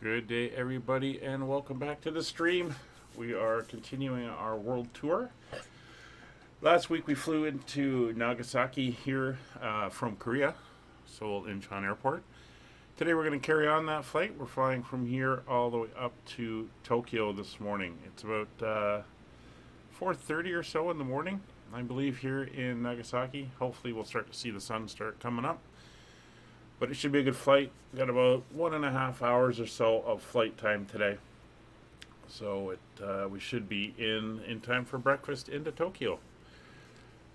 Good day, everybody, and welcome back to the stream. We are continuing our world tour. Last week we flew into Nagasaki here from Korea, Seoul Incheon Airport. Today we're going to carry on that flight. We're flying from here all the way up to Tokyo this morning. It's about 4:30 or so in the morning, I believe, here in Nagasaki. Hopefully we'll start to see the sun start coming up. But it should be a good flight. We've got about 1.5 hours or so of flight time today. So we should be in time for breakfast into Tokyo.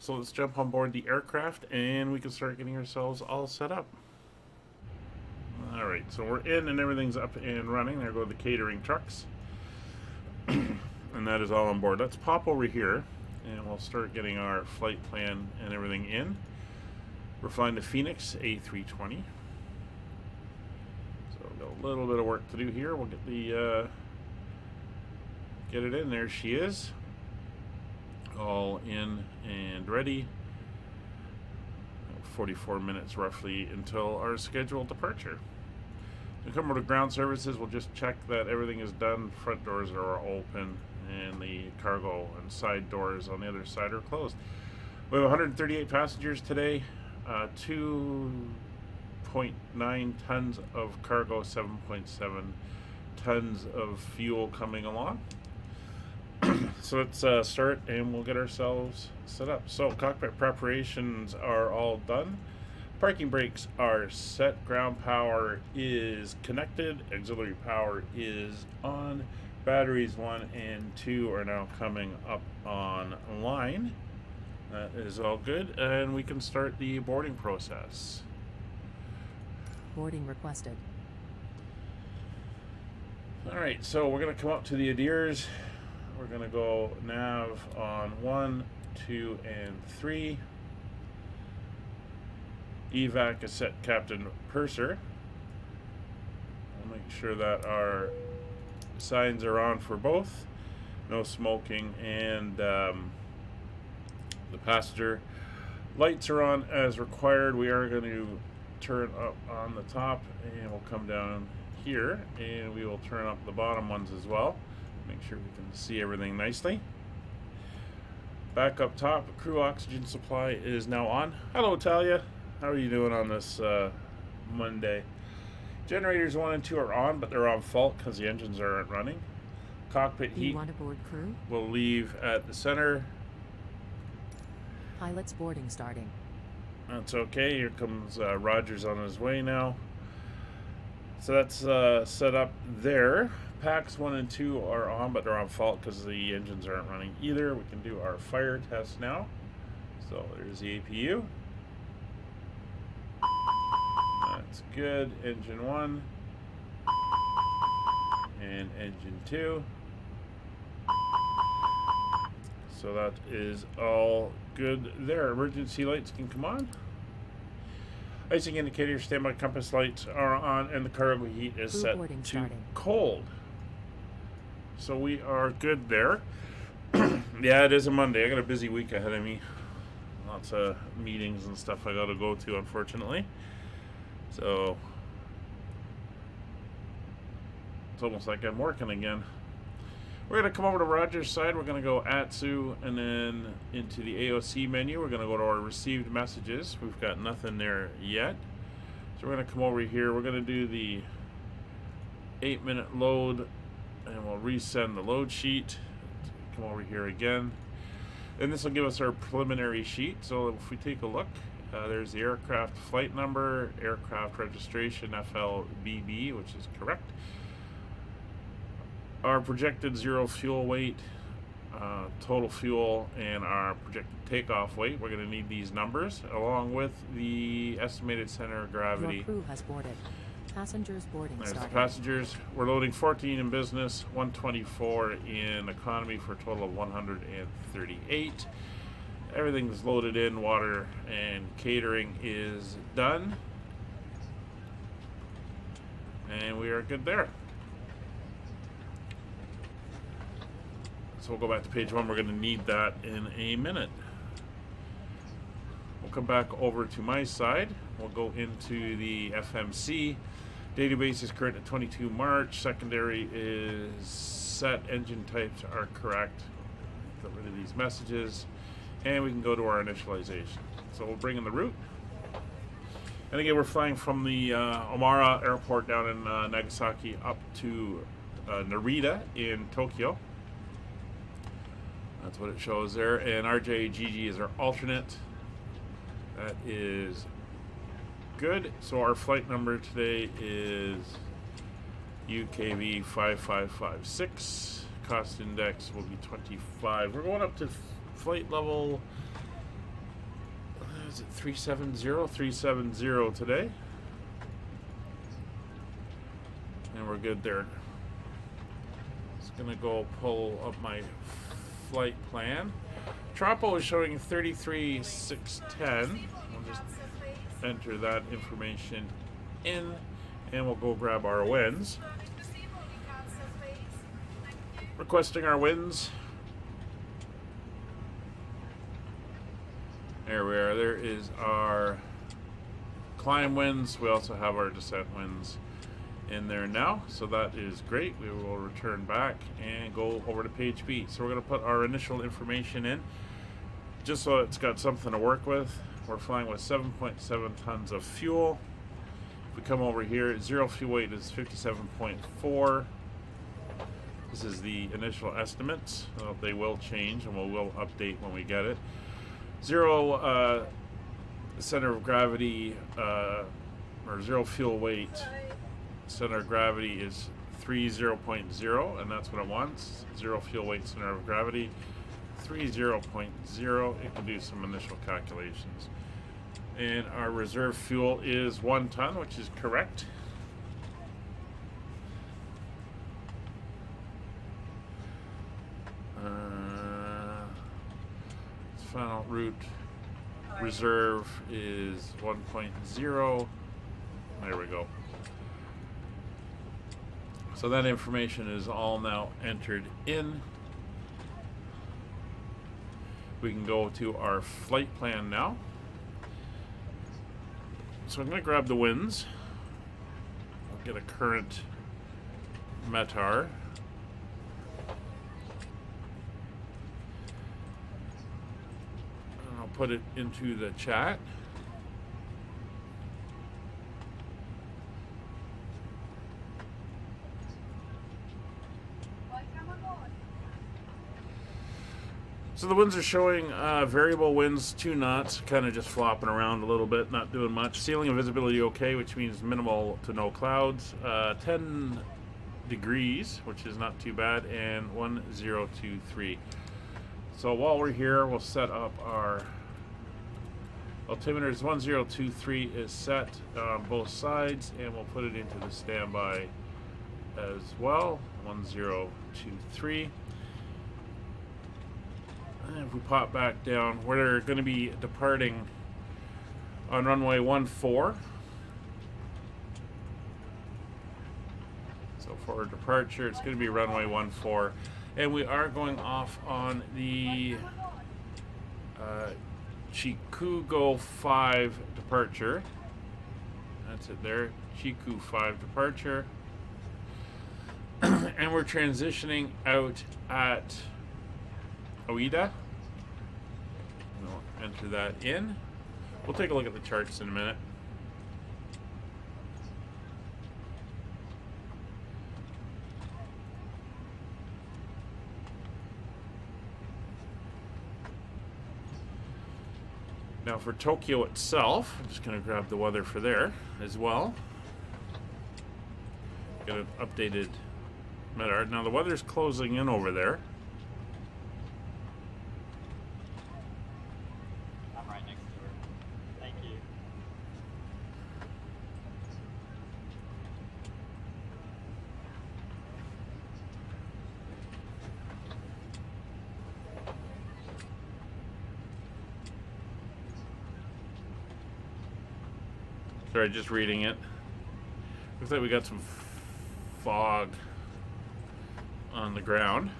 So let's jump on board the aircraft and we can start getting ourselves all set up. Alright, so we're in and everything's up and running. There go the catering trucks. And that is all on board. Let's pop over here and we'll start getting our flight plan and everything in. We're flying the Phoenix A320. So we've got a little bit of work to do here. We'll get it in. There she is. All in and ready. 44 minutes roughly until our scheduled departure. We come over to ground services. We'll just check that everything is done. Front doors are open and the cargo and side doors on the other side are closed. We have 138 passengers today. 2.9 tons of cargo, 7.7 tons of fuel coming along. So let's start and we'll get ourselves set up. So cockpit preparations are all done. Parking brakes are set. Ground power is connected. Auxiliary power is on. Batteries 1 and 2 are now coming up online. That is all good, and we can start the boarding process. Boarding requested. Alright, so we're going to come up to the Adirs. We're going to go nav on 1, 2, and 3. Evac is set Captain Purser. I'll make sure that our signs are on for both. No smoking, and the passenger lights are on as required. We are going to turn up on the top and we'll come down here and we will turn up the bottom ones as well. Make sure we can see everything nicely. Back up top, crew oxygen supply is now on. Hello Talia, how are you doing on this Monday? Generators 1 and 2 are on, but they're on fault because the engines aren't running. Cockpit heat will leave at the center. Pilot's boarding starting. That's okay. Here comes Rogers on his way now. So that's set up there. Packs 1 and 2 are on, but they're on fault because the engines aren't running either. We can do our fire test now. So there's the APU. That's good. Engine 1 and engine 2. So that is all good there. Emergency lights can come on. Icing indicator, standby compass lights are on, and the cargo heat is set to cold. So we are good there. Yeah, it is a Monday. I got a busy week ahead of me. Lots of meetings and stuff I got to go to, unfortunately. So it's almost like I'm working again. We're going to come over to Roger's side. We're going to go ATSU and then into the AOC menu. We're going to go to our received messages. We've got nothing there yet. So we're going to come over here. We're going to do the 8-minute load and we'll resend the load sheet. Come over here again. And this will give us our preliminary sheet. So if we take a look, there's the aircraft flight number, aircraft registration, FLBB, which is correct. Our projected zero fuel weight, total fuel, and our projected takeoff weight. We're going to need these numbers along with the estimated center of gravity. Your crew has boarded. Passengers boarding There's started. the passengers. We're loading 14 in business, 124 in economy for a total of 138. Everything's loaded in. Water and catering is done. And we are good there. So we'll go back to page 1. We're going to need that in a minute. We'll come back over to my side. We'll go into the FMC Database is current at 22 March. Secondary is set. Engine types are correct. Get rid of these messages. And we can go to our initialization. So we'll bring in the route. And again, we're flying from the Omara airport down in Nagasaki up to Narita in Tokyo. That's what it shows there. And RJAA is our alternate. That is good. So our flight number today is UKV 5556. Cost index will be 25. We're going up to flight level, is it 370? 370 today. And we're good there. Just gonna go pull up my flight plan. Throttle is showing 33,610. We'll just enter that information in, and we'll go grab our winds. Requesting our winds. There we are. There is our climb winds. We also have our descent winds in there now, so that is great. We will return back and go over to page B. So we're going to put our initial information in, just so it's got something to work with. We're flying with 7.7 tons of fuel. If we come over here, zero fuel weight is 57.4. This is the initial estimates. They will change, and we will update when we get it. Zero center of gravity, or zero fuel weight. Center of gravity is 30.0, and that's what it wants. Zero fuel weight, center of gravity 30.0. It can do some initial calculations. And our reserve fuel is 1 ton, which is correct. Final route reserve is 1.0. There we go. So that information is all now entered in. We can go to our flight plan now. So I'm going to grab the winds. I'll get a current METAR. And I'll put it into the chat. So the winds are showing variable winds, 2 knots, kind of just flopping around a little bit, not doing much. Ceiling and visibility okay, which means minimal to no clouds. 10 degrees, which is not too bad, and 1023. So while we're here, we'll set up our altimeters. 1023 is set on both sides, and we'll put it into the standby as well. 1023. And if we pop back down, we're going to be departing on runway 14. So for departure, it's going to be runway 14. And we are going off on the Chikugo 5 departure. That's it there, Chiku 5 departure. And we're transitioning out at Oida. We'll enter that in. We'll take a look at the charts in a minute. Now for Tokyo itself, I'm just going to grab the weather for there as well. Get an updated METAR. Now the weather's closing in over there. Sorry, just reading it. Looks like we got some fog on the ground.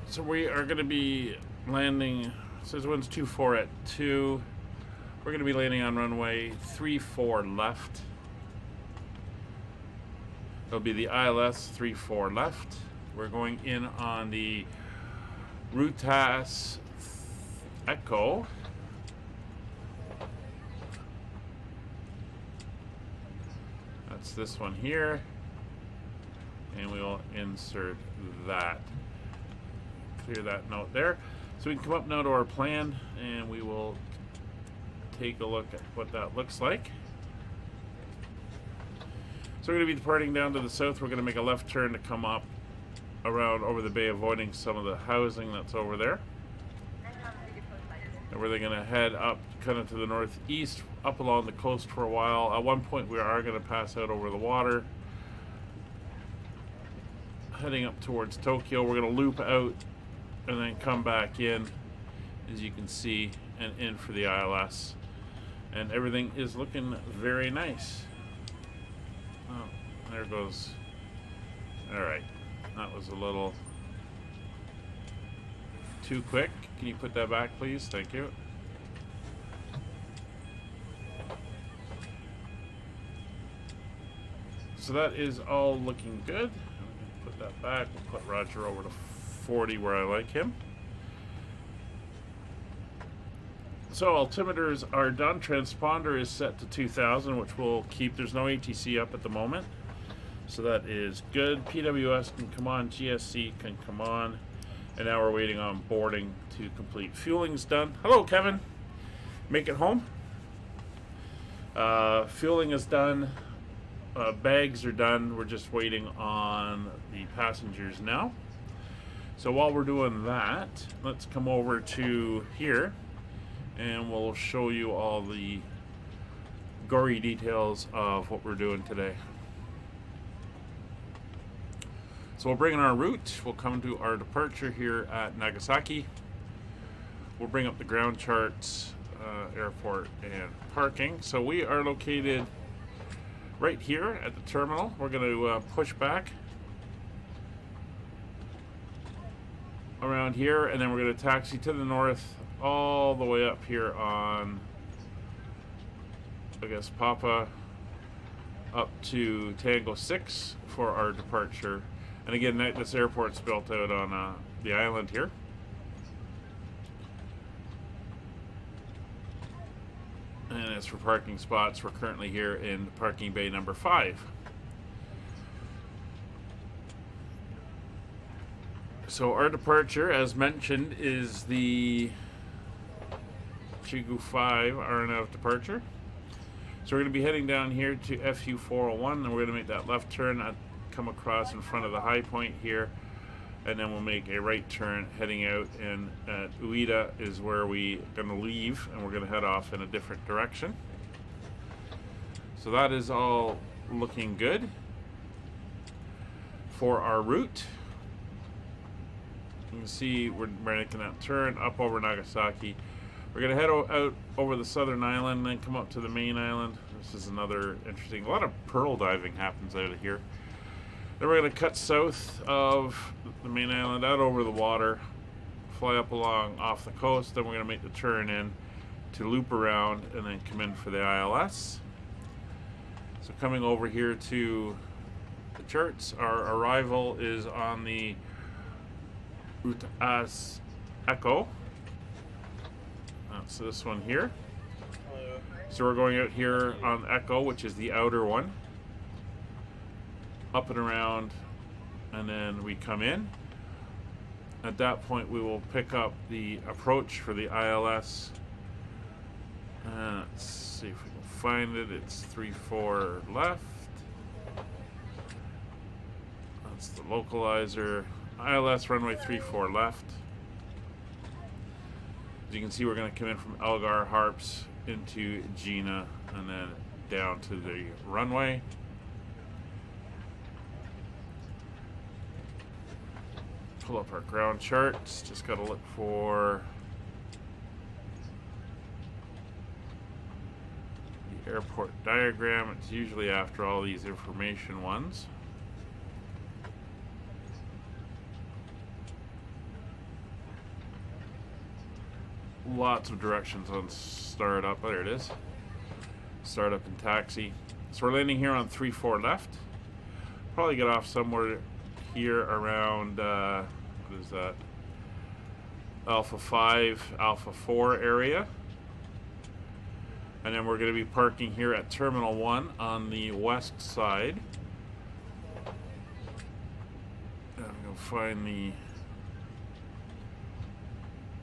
So we are going to be landing says winds 24 at 2. We're going to be landing on runway 34 left. It'll be the ILS 34 left. We're going in on the Rutas Echo. That's this one here. And we will insert that. Clear that note there. So we can come up now to our plan and we will take a look at what that looks like. So we're going to be departing down to the south. We're going to make a left turn to come up around over the bay, avoiding some of the housing that's over there. And we're going to head up kind of to the northeast, up along the coast for a while. At one point we are going to pass out over the water, heading up towards Tokyo. We're going to loop out and then come back in, as you can see, and in for the ILS. And everything is looking very nice. Oh, there goes. Alright, that was a little too quick. Can you put that back, please? Thank you. So that is all looking good. Put that back. We'll put Roger over to 40 where I like him. So altimeters are done. Transponder is set to 2000, which we'll keep. There's no ATC up at the moment, so that is good. PWS can come on, GSC can come on, and now we're waiting on boarding to complete. Fueling's done. Hello, Kevin. Make it home. Fueling is done. Bags are done. We're just waiting on the passengers now. So while we're doing that, let's come over to here and we'll show you all the gory details of what we're doing today. So we'll bring in our route. We'll come to our departure here at Nagasaki. We'll bring up the ground charts, airport and parking. So we are located right here at the terminal. We're going to push back around here, and then we're going to taxi to the north all the way up here on, I guess, Papa, up to Tango 6 for our departure. And again, this airport's built out on the island here. And as for parking spots, we're currently here in parking bay number 5. So our departure, as mentioned, is the Chigu 5 RNAV departure. So we're going to be heading down here to FU 401, and we're going to make that left turn, come across in front of the high point here, and then we'll make a right turn heading out, and at Ueda is where we're going to leave, and we're going to head off in a different direction. So that is all looking good for our route. You can see we're making that turn up over Nagasaki. We're going to head out over the southern island and then come up to the main island. This is another interesting, a lot of pearl diving happens out of here. Then we're going to cut south of the main island, out over the water, fly up along off the coast. Then we're going to make the turn in to loop around and then come in for the ILS. So coming over here to the charts, our arrival is on the Rutas Echo. That's this one here. So we're going out here on Echo, which is the outer one, up and around, and then we come in. At that point we will pick up the approach for the ILS. Let's see if we can find it. It's 34 left. That's the localizer. ILS runway 34 left. As you can see, we're going to come in from Algar Harps into Gina and then down to the runway. Pull up our ground charts. Just got to look for the airport diagram. It's usually after all these information ones. lots of directions on startup. Oh, there it is. Startup and taxi. So we're landing here on 3-4 left. Probably get off somewhere here around, what is that? Alpha 5, Alpha 4 area. And then we're going to be parking here at Terminal 1 on the west side. I'm going to find the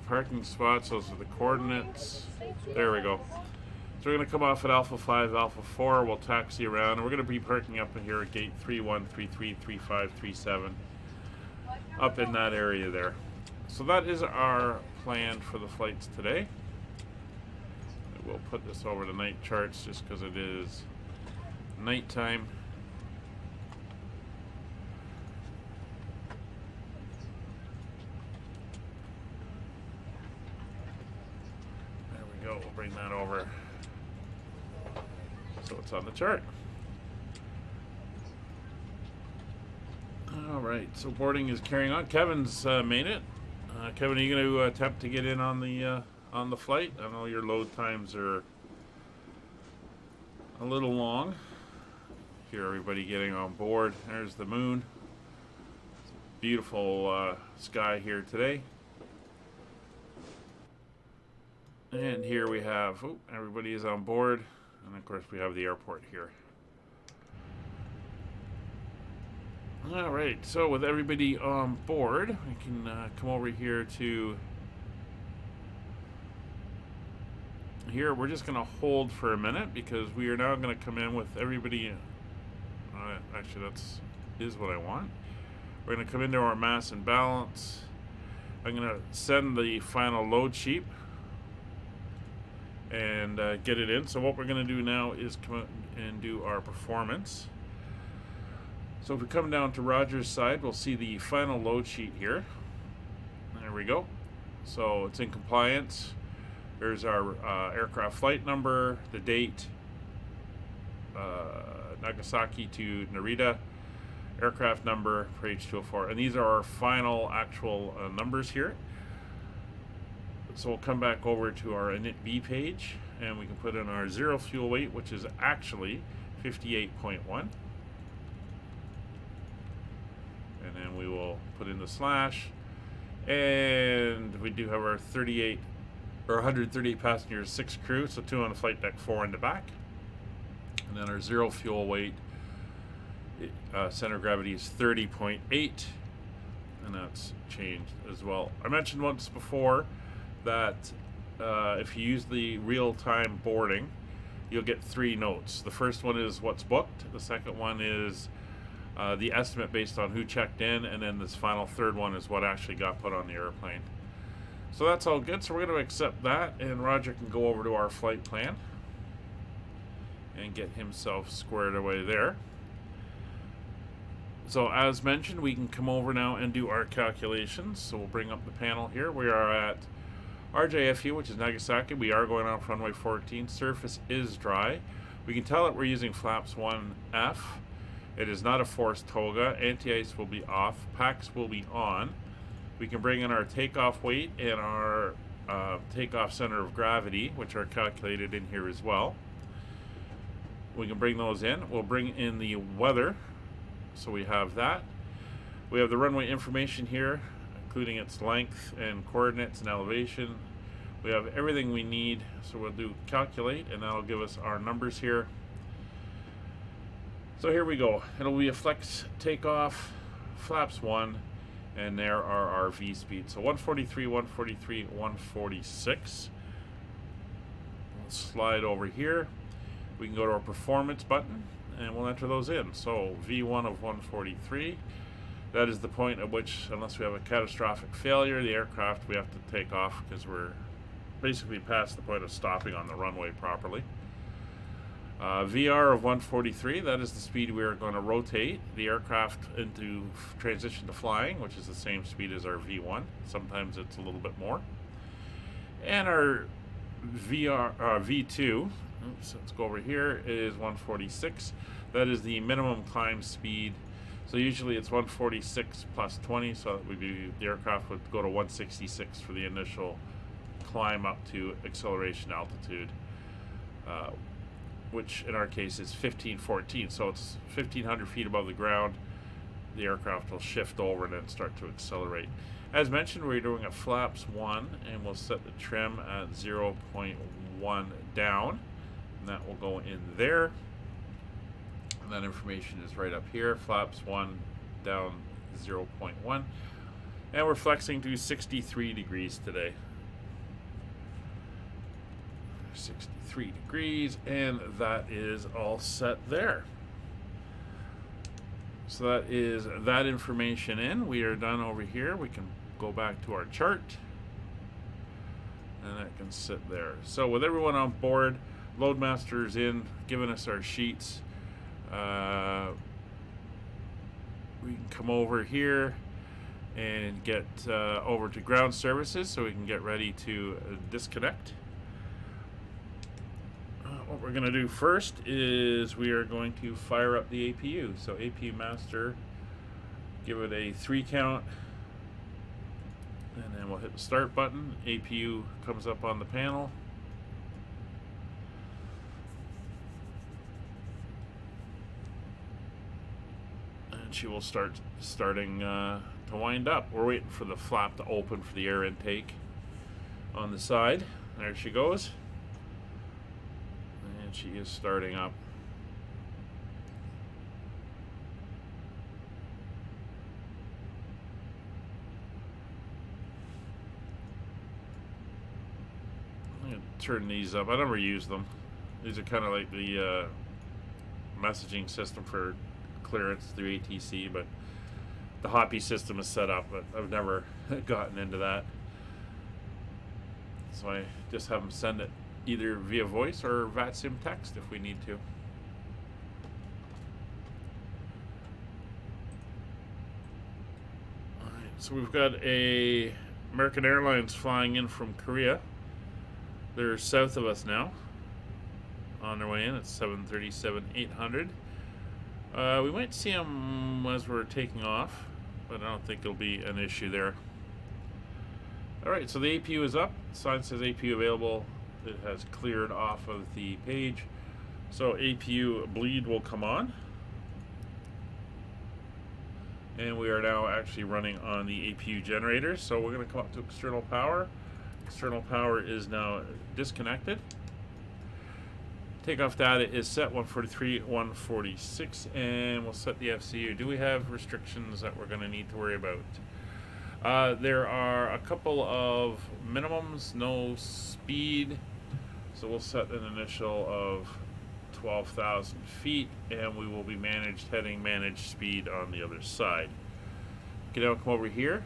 parking spots. Those are the coordinates. There we go. So we're going to come off at Alpha 5, Alpha 4. We'll taxi around. And we're going to be parking up in here at gate 31, 33, 35, 37. Up in that area there. So that is our plan for the flights today. We'll put this over to night charts just because it is nighttime. There we go. We'll bring that over so it's on the chart. All right, so boarding is carrying on. Kevin's made it. Kevin, are you going to attempt to get in on the flight? I know your load times are a little long. Here, everybody getting on board. There's the moon. Beautiful sky here today. And here we have, everybody is on board. And of course we have the airport here. All right, so with everybody on board, I can come over here to here. We're just going to hold for a minute because we are now going to come in with everybody. Actually, is what I want. We're going to come into our mass and balance. I'm going to send the final load sheet and get it in. So what we're going to do now is come out and do our performance. So if we come down to Roger's side, we'll see the final load sheet here. There we go. So it's in compliance. There's our aircraft flight number, the date, Nagasaki to Narita, aircraft number for H204. And these are our final actual numbers here. So we'll come back over to our init B page and we can put in our zero fuel weight, which is actually 58.1. And then we will put in the slash, and we do have our 38 or 138 passengers, 6 crew, so 2 on the flight deck, 4 in the back. And then our zero fuel weight, center of gravity is 30.8, and that's changed as well. I mentioned once before that if you use the real-time boarding, you'll get 3 notes. The first one is what's booked. The second one is the estimate based on who checked in, and then this final third one is what actually got put on the airplane. So that's all good. So we're going to accept that, and Roger can go over to our flight plan and get himself squared away there. So as mentioned, we can come over now and do our calculations. So we'll bring up the panel here. We are at RJFU, which is Nagasaki. We are going off runway 14. Surface is dry. We can tell that we're using flaps 1F. It is not a forced toga. Anti-ice will be off. PAX will be on. We can bring in our takeoff weight and our takeoff center of gravity, which are calculated in here as well. We can bring those in. We'll bring in the weather. So we have that. We have the runway information here, including its length and coordinates and elevation. We have everything we need. So we'll do calculate, and that'll give us our numbers here. So here we go. It'll be a flex takeoff, flaps 1, and there are our V speeds. So 143, 143, 146. We'll slide over here. We can go to our performance button, and we'll enter those in. So V1 of 143. That is the point at which, unless we have a catastrophic failure, the aircraft, we have to take off because we're basically past the point of stopping on the runway properly. VR of 143, that is the speed we are going to rotate the aircraft into transition to flying, which is the same speed as our V1. Sometimes it's a little bit more. And our V2, oops, let's go over here, is 146. That is the minimum climb speed. So usually it's 146 plus 20, so that would be, the aircraft would go to 166 for the initial climb up to acceleration altitude, which in our case is 1514. So it's 1,500 feet above the ground. The aircraft will shift over and then start to accelerate. As mentioned, we're doing a flaps 1, and we'll set the trim at 0.1 down, and that will go in there. And that information is right up here, flaps 1 down 0.1. And we're flexing to 63 degrees today. 63 degrees, and that is all set there. So that is that information in. We are done over here. We can go back to our chart, and that can sit there. So with everyone on board, Loadmaster's in, giving us our sheets. We can come over here and get over to ground services so we can get ready to disconnect. What we're going to do first is we are going to fire up the APU. So APU master, give it a 3 count, and then we'll hit the start button. APU comes up on the panel. And she will starting to wind up. We're waiting for the flap to open for the air intake on the side. There she goes. And she is starting up. I'm going to turn these up. I never use them. These are kind of like the messaging system for clearance through ATC, but the Hoppy system is set up, but I've never gotten into that. So I just have them send it either via voice or VATSim text if we need to. Alright, so we've got a American Airlines flying in from Korea. They're south of us now. On their way in, it's 737-800. We might see them as we're taking off, but I don't think it'll be an issue there. Alright, so the APU is up. Sign says APU available. It has cleared off of the page. So APU bleed will come on. And we are now actually running on the APU generator. So we're going to come up to external power. External power is now disconnected. Takeoff data is set 143, 146, and we'll set the FCU. Do we have restrictions that we're going to need to worry about? There are a couple of minimums, no speed, so we'll set an initial of 12,000 feet, and we will be heading managed speed on the other side. We can now come over here.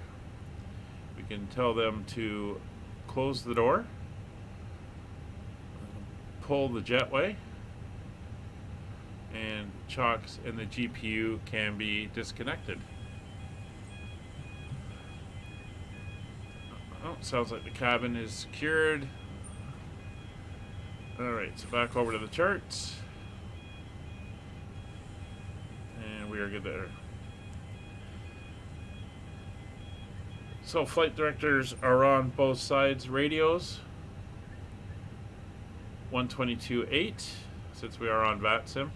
We can tell them to close the door, pull the jetway, and chocks and the GPU can be disconnected. Oh, sounds like the cabin is secured. Alright, so back over to the charts. And we are good there. So flight directors are on both sides radios. 122.8 since we are on VATSim.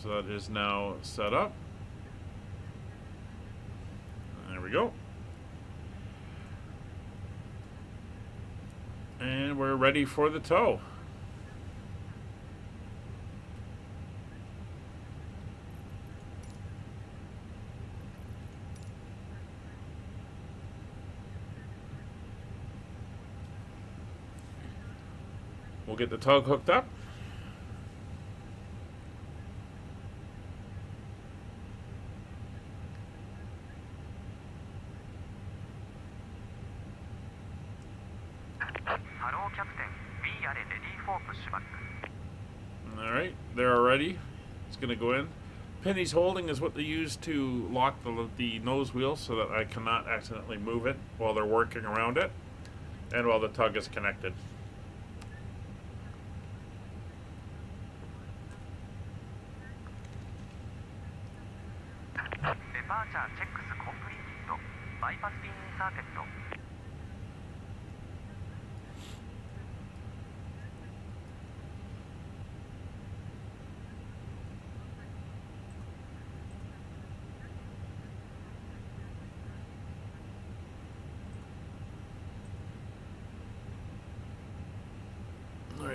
So that is now set up. There we go. And we're ready for the tow. We'll get the tug hooked up. Alright, they're already. It's going to go in. Pin he's holding is what they use to lock the nose wheel so that I cannot accidentally move it while they're working around it and while the tug is connected.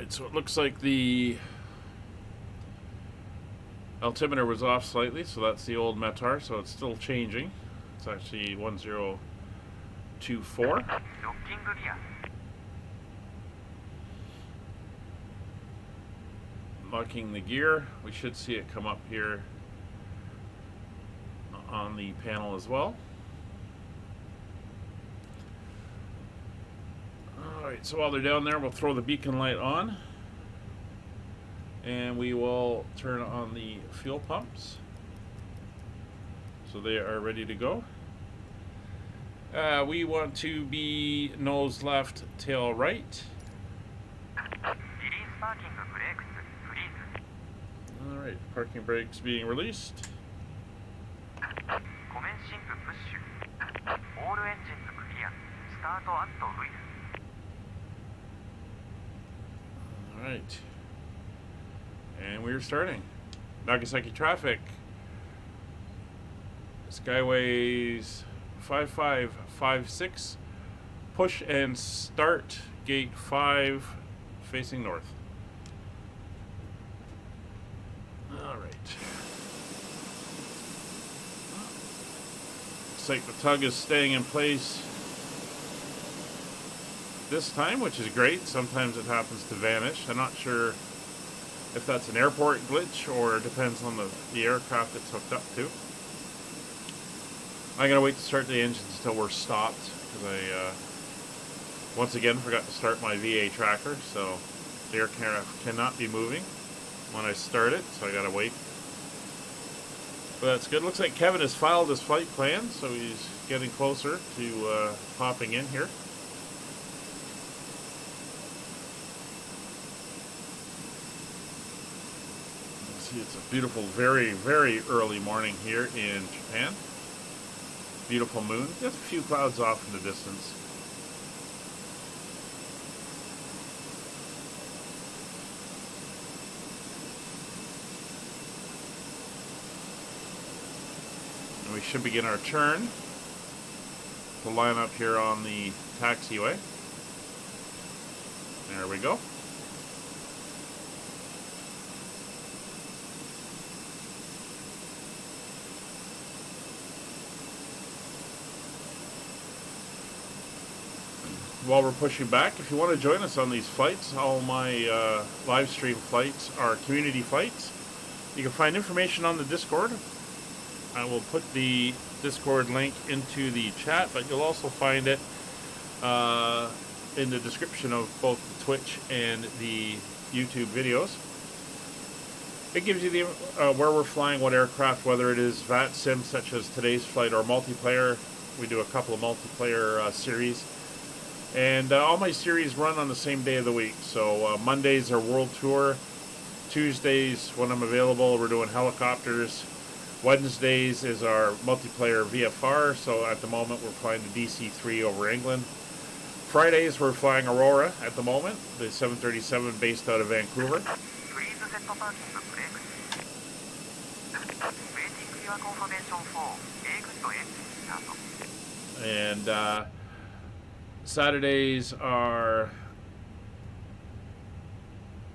Alright, so it looks like the altimeter was off slightly, so that's the old METAR, so it's still changing. It's actually 1024. Locking the gear. We should see it come up here on the panel as well. Alright, so while they're down there, we'll throw the beacon light on. And we will turn on the fuel pumps. So they are ready to go. We want to be nose left, tail right. Alright, parking brakes being released. Alright. And we're starting. Nagasaki traffic. Skyways 5556. Push and start gate 5 facing north. Alright. Looks like the tug is staying in place this time, which is great. Sometimes it happens to vanish. I'm not sure if that's an airport glitch or it depends on the aircraft it's hooked up to. I'm going to wait to start the engines until we're stopped because I once again forgot to start my VA tracker, so the aircraft cannot be moving when I start it, so I got to wait. But that's good. Looks like Kevin has filed his flight plan, so he's getting closer to popping in here. It's a beautiful, very, very early morning here in Japan. Beautiful moon. Just a few clouds off in the distance. And we should begin our turn to line up here on the taxiway. There we go. While we're pushing back, if you want to join us on these flights, all my live stream flights are community flights. You can find information on the Discord. I will put the Discord link into the chat, but you'll also find it in the description of both the Twitch and the YouTube videos. It gives you the where we're flying, what aircraft, whether it is VATSim such as today's flight or multiplayer. We do a couple of multiplayer series. And all my series run on the same day of the week. So Mondays are World Tour. Tuesdays, when I'm available, we're doing helicopters. Wednesdays is our multiplayer VFR. So at the moment, we're flying the DC-3 over England. Fridays, we're flying Aurora at the moment, the 737 based out of Vancouver. And Saturdays are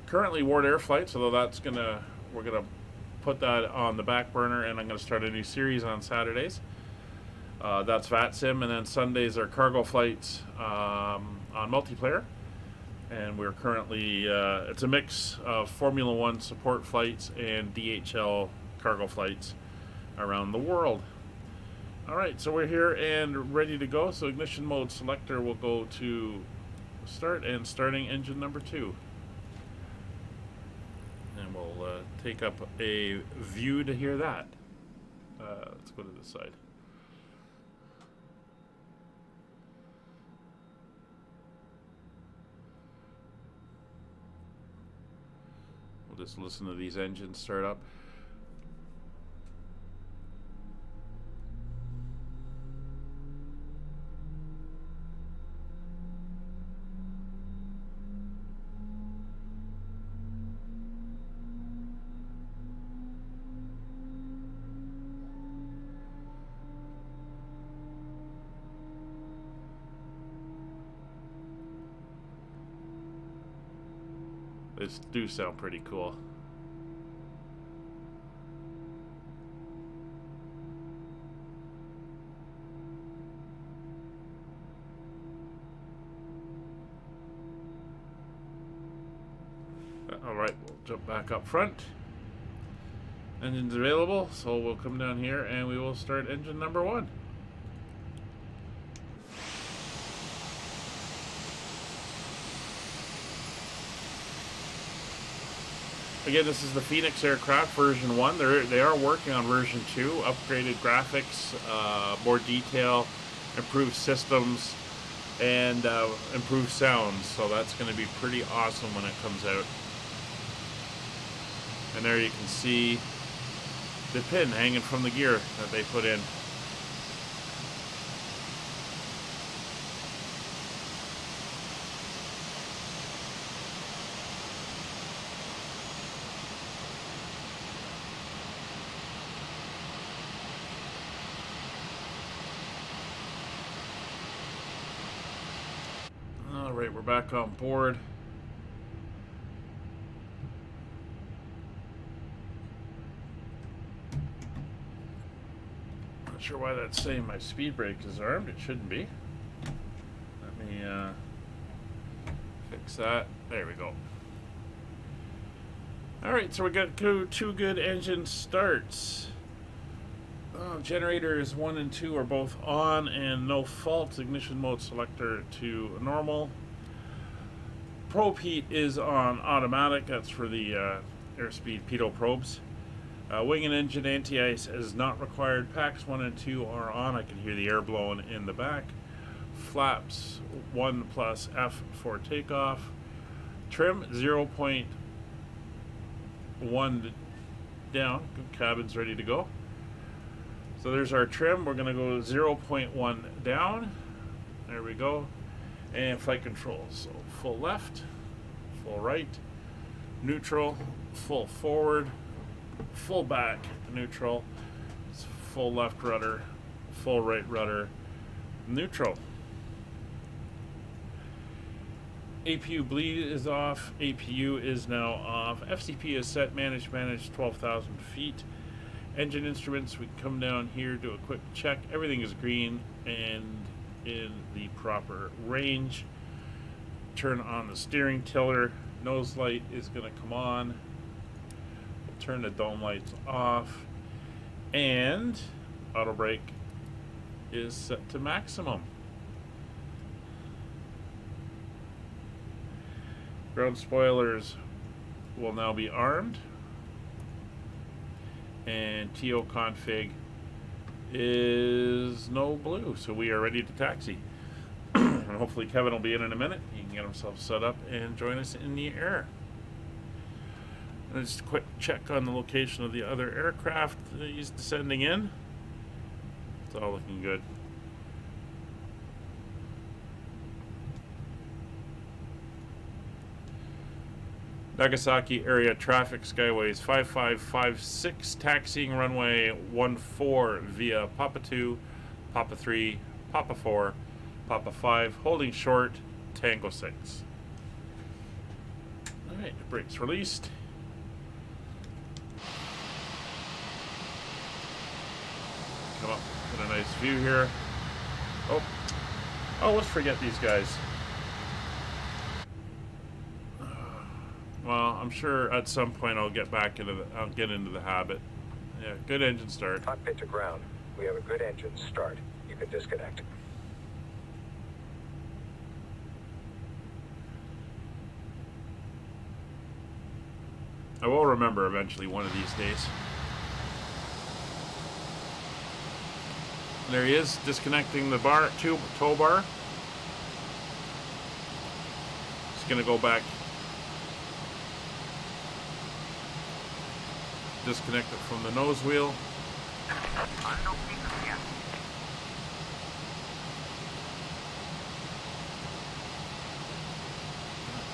currently Ward Air flights, although we're gonna put that on the back burner, and I'm gonna start a new series on Saturdays. That's VATSim, and then Sundays are cargo flights on multiplayer, and we're currently it's a mix of Formula One support flights and DHL cargo flights around the world. Alright, so we're here and ready to go. So ignition mode selector will go to start, and starting engine number 2. And we'll take up a view to hear that. Let's go to this side. We'll just listen to these engines start up. They do sound pretty cool. Alright, we'll jump back up front. Engine's available, so we'll come down here and we will start engine number 1. Again, this is the Phoenix aircraft version 1. They are working on version 2, upgraded graphics, more detail, improved systems, and improved sounds. So that's going to be pretty awesome when it comes out. And there you can see the pin hanging from the gear that they put in. Alright, we're back on board. Not sure why that's saying my speed brake is armed. It shouldn't be. Let me fix that. There we go. Alright, so we got two good engine starts. Generators 1 and 2 are both on and no fault. Ignition mode selector to normal. Probe heat is on automatic. That's for the airspeed pitot probes. Wing and engine anti-ice is not required. Packs 1 and 2 are on. I can hear the air blowing in the back. Flaps 1 plus F for takeoff. Trim 0.1 down. Good, cabin's ready to go. So there's our trim. We're going to go 0.1 down. There we go. And flight controls. So full left, full right, neutral, full forward, full back, neutral, full left rudder, full right rudder, neutral. APU bleed is off. APU is now off. FCP is set. Manage 12,000 feet. Engine instruments, we come down here, do a quick check. Everything is green and in the proper range. Turn on the steering tiller. Nose light is going to come on. We'll turn the dome lights off. And auto brake is set to maximum. Ground spoilers will now be armed. And TO config is no blue, so we are ready to taxi. And hopefully Kevin will be in a minute. He can get himself set up and join us in the air. And just a quick check on the location of the other aircraft that he's descending in. It's all looking good. Nagasaki area traffic skyways 5556, taxiing runway 14 via Papa 2, Papa 3, Papa 4, Papa 5, holding short, Tango 6. Alright, the brakes released. Come up, get a nice view here. Oh, let's forget these guys. Well, I'm sure at some point I'll get into the habit. Yeah, good engine start. Cockpit to ground. We have a good engine start. You can disconnect. I will remember eventually one of these days. There he is, disconnecting the tow bar. Just gonna go back. Disconnect it from the nose wheel.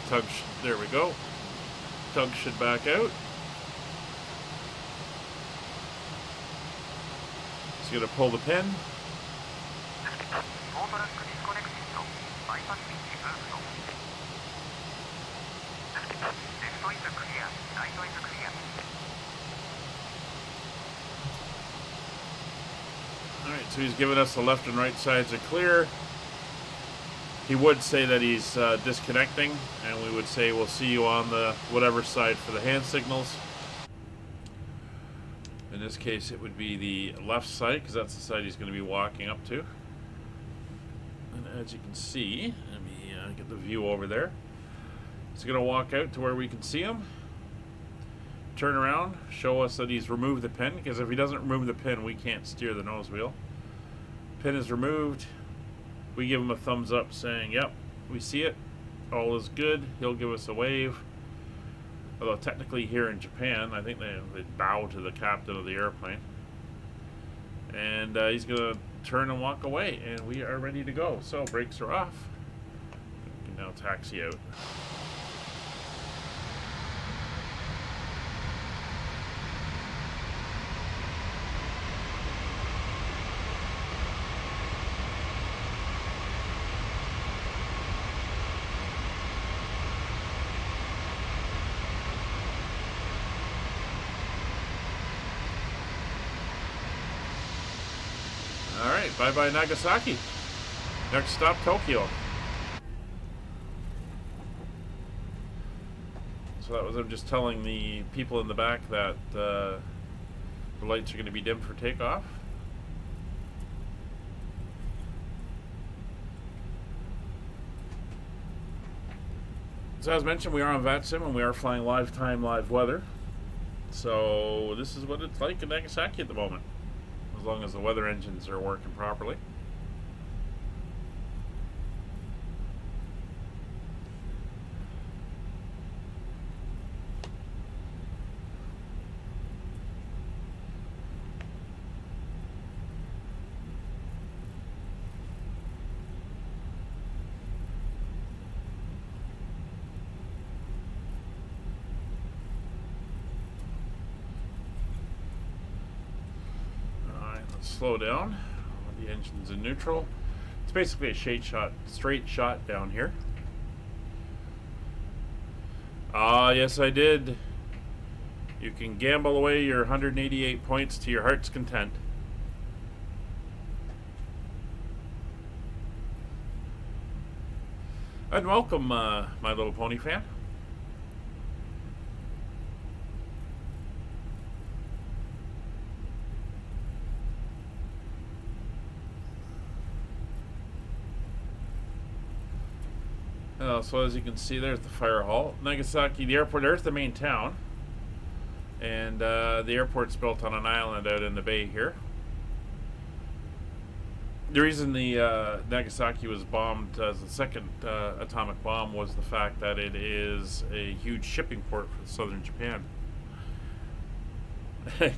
Tug, there we go. Tug should back out. Just gonna pull the pin. Alright, so he's giving us the left and right sides are clear. He would say that he's disconnecting, and we would say we'll see you on the whatever side for the hand signals. In this case, it would be the left side, because that's the side he's going to be walking up to. And as you can see, let me get the view over there. He's going to walk out to where we can see him. Turn around, show us that he's removed the pin, because if he doesn't remove the pin, we can't steer the nose wheel. Pin is removed. We give him a thumbs up saying, yep, we see it. All is good. He'll give us a wave. Although technically here in Japan, I think they bow to the captain of the airplane. And he's going to turn and walk away, and we are ready to go. So brakes are off. We can now taxi out. Alright, bye-bye Nagasaki. Next stop, Tokyo. So that was him just telling the people in the back that the lights are going to be dim for takeoff. So as mentioned, we are on VATSim and we are flying live time, live weather. So this is what it's like in Nagasaki at the moment. As long as the weather engines are working properly. Slow down. The engine's in neutral. It's basically a straight shot down here. Yes I did. You can gamble away your 188 points to your heart's content. And welcome, My Little Pony fan. So as you can see, there's the fire hall. Nagasaki, the airport, there's the main town. And the airport's built on an island out in the bay here. The reason the Nagasaki was bombed as the second atomic bomb was the fact that it is a huge shipping port for southern Japan.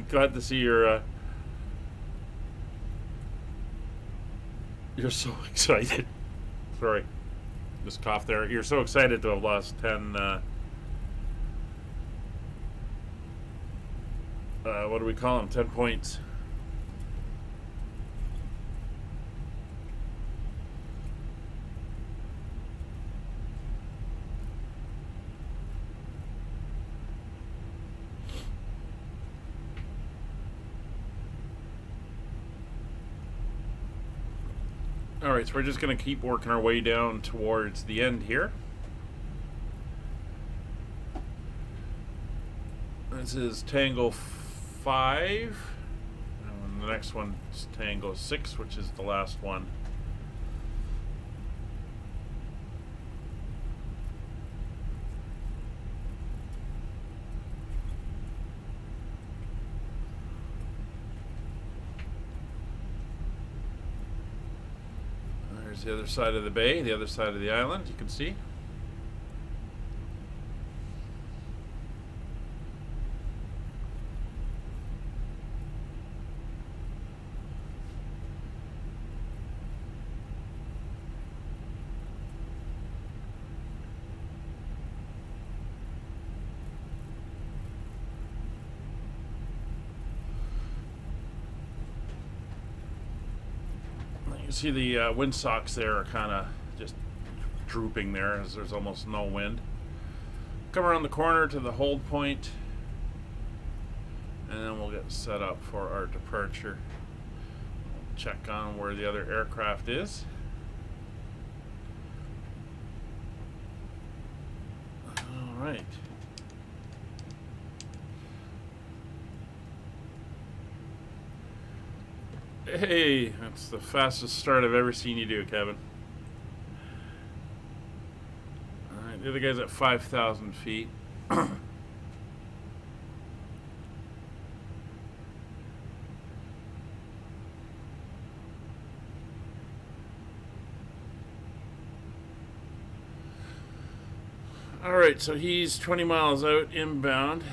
Glad to see you're so excited. Sorry. Just cough there. You're so excited to have lost 10 what do we call them? 10 points. Alright, so we're just going to keep working our way down towards the end here. This is Tango 5. And the next one is Tango 6, which is the last one. There's the other side of the bay, the other side of the island, you can see. You see the windsocks there are kind of just drooping there as there's almost no wind. A come around the corner to the hold point, and then we'll get set up for our departure. We'll check on where the other aircraft is. All right. Hey, that's the fastest start I've ever seen you do, Kevin. Alright, the other guy's at 5,000 feet. Alright, so he's 20 miles out inbound.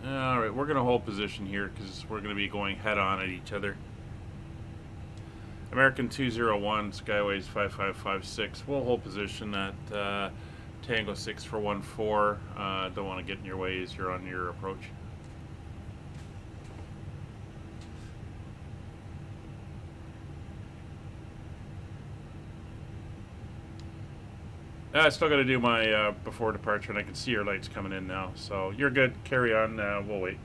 Alright, we're going to hold position here because we're going to be going head on at each other. American 201, Skyways 5556. We'll hold position at Tango 6 for 14. Don't want to get in your way as you're on your approach. I still got to do my before departure, and I can see your lights coming in now. So you're good. Carry on. We'll wait.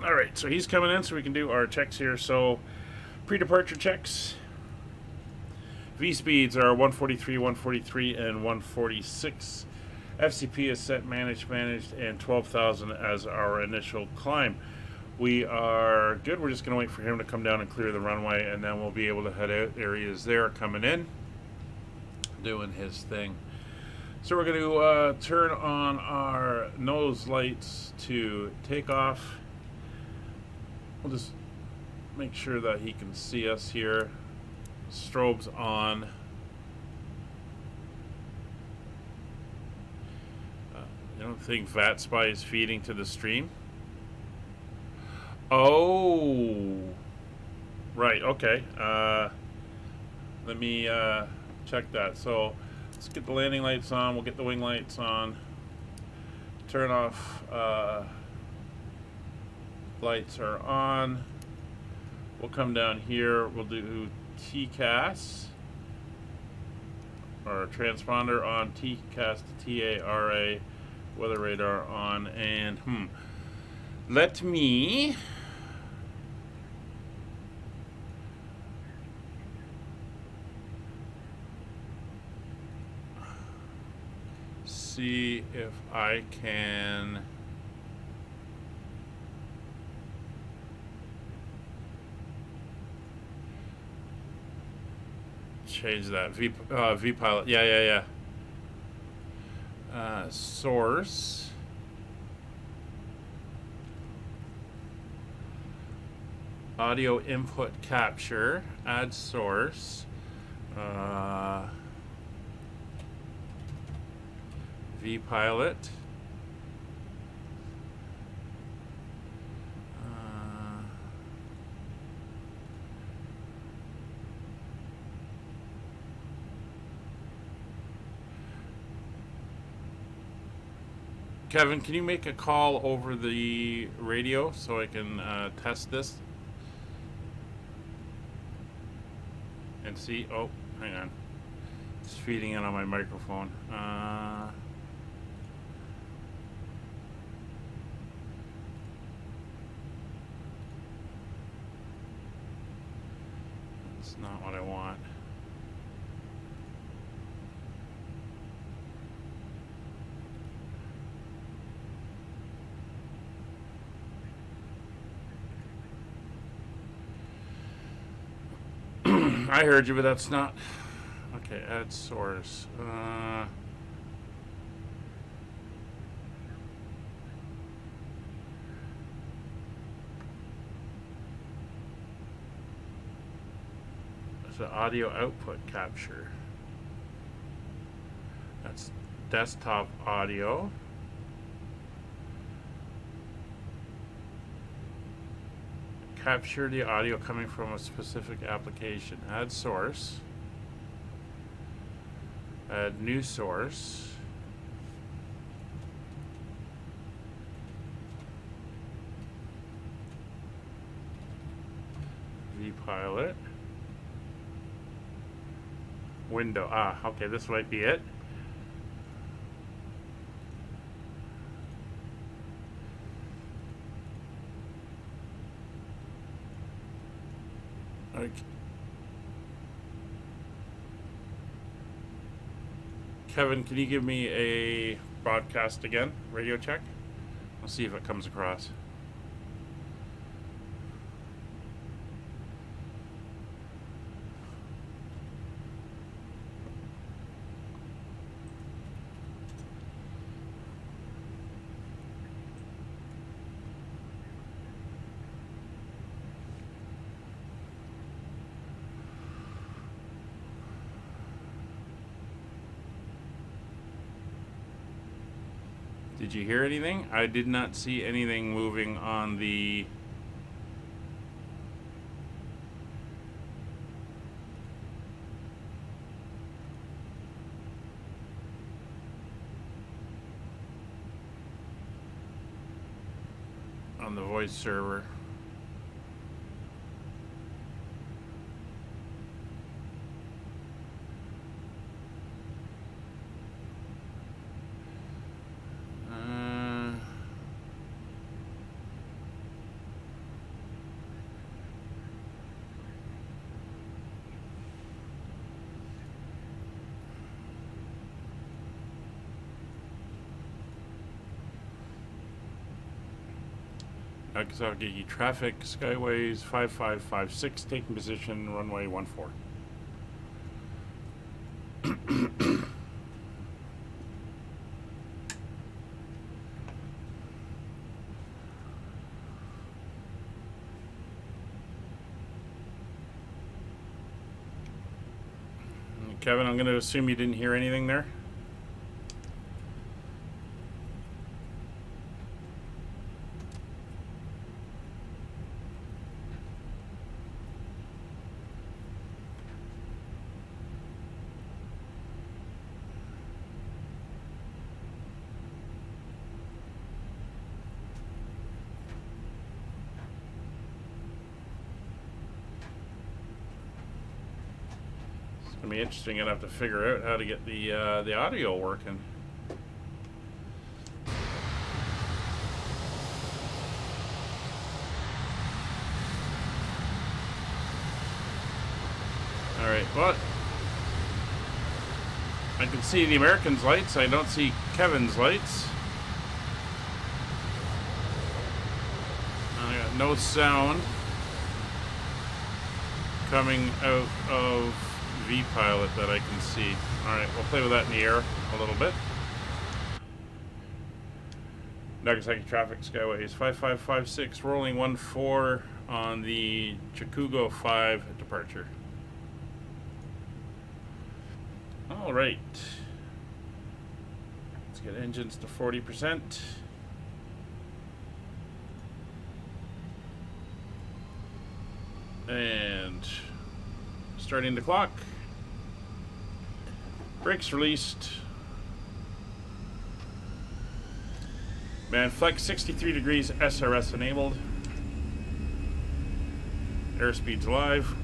All right. So he's coming in, so we can do our checks here. So pre-departure checks. V speeds are 143, 143, and 146. FCP is set, managed, and 12,000 as our initial climb. We are good. We're just going to wait for him to come down and clear the runway, and then we'll be able to head out. There he is there, coming in, doing his thing. So we're going to turn on our nose lights to take off. We'll just make sure that he can see us here. Strobes on. I don't think VATSim is feeding to the stream. Oh, right. Okay. Let me check that. So let's get the landing lights on. We'll get the wing lights on. Turn off. Lights are on. We'll come down here. We'll do TCAS or transponder on, TCAS to TARA, weather radar on, and let me see if I can change that. V pilot. Yeah. Source. Audio input capture. Add source. V pilot. Kevin, can you make a call over the radio so I can test this and see? Oh, hang on. It's feeding in on my microphone. That's not what I want. I heard you, but that's not. Okay, add source. It's an audio output capture. That's desktop audio. Capture the audio coming from a specific application. Add source. Add new source. vPilot. window. Ah, okay, this might be it. Okay. Kevin, can you give me a broadcast again? Radio check? I'll see if it comes across. Did you hear anything? I did not see anything moving on the voice server. Nagasaki traffic, Skyways 5556, taking position, runway 14. Kevin, I'm going to assume you didn't hear anything there. It's gonna be interesting. I'd have to figure out how to get the audio working. All right, well, I can see the Americans' lights. I don't see Kevin's lights. I got no sound coming out of V-Pilot that I can see. Alright, we'll play with that in the air a little bit. Nagasaki traffic, Skyways 5556, rolling 14 on the Chikugo 5 departure. Alright. Let's get engines to 40%. And starting the clock. Brakes released. Man, flex 63 degrees, SRS enabled. Airspeed's live.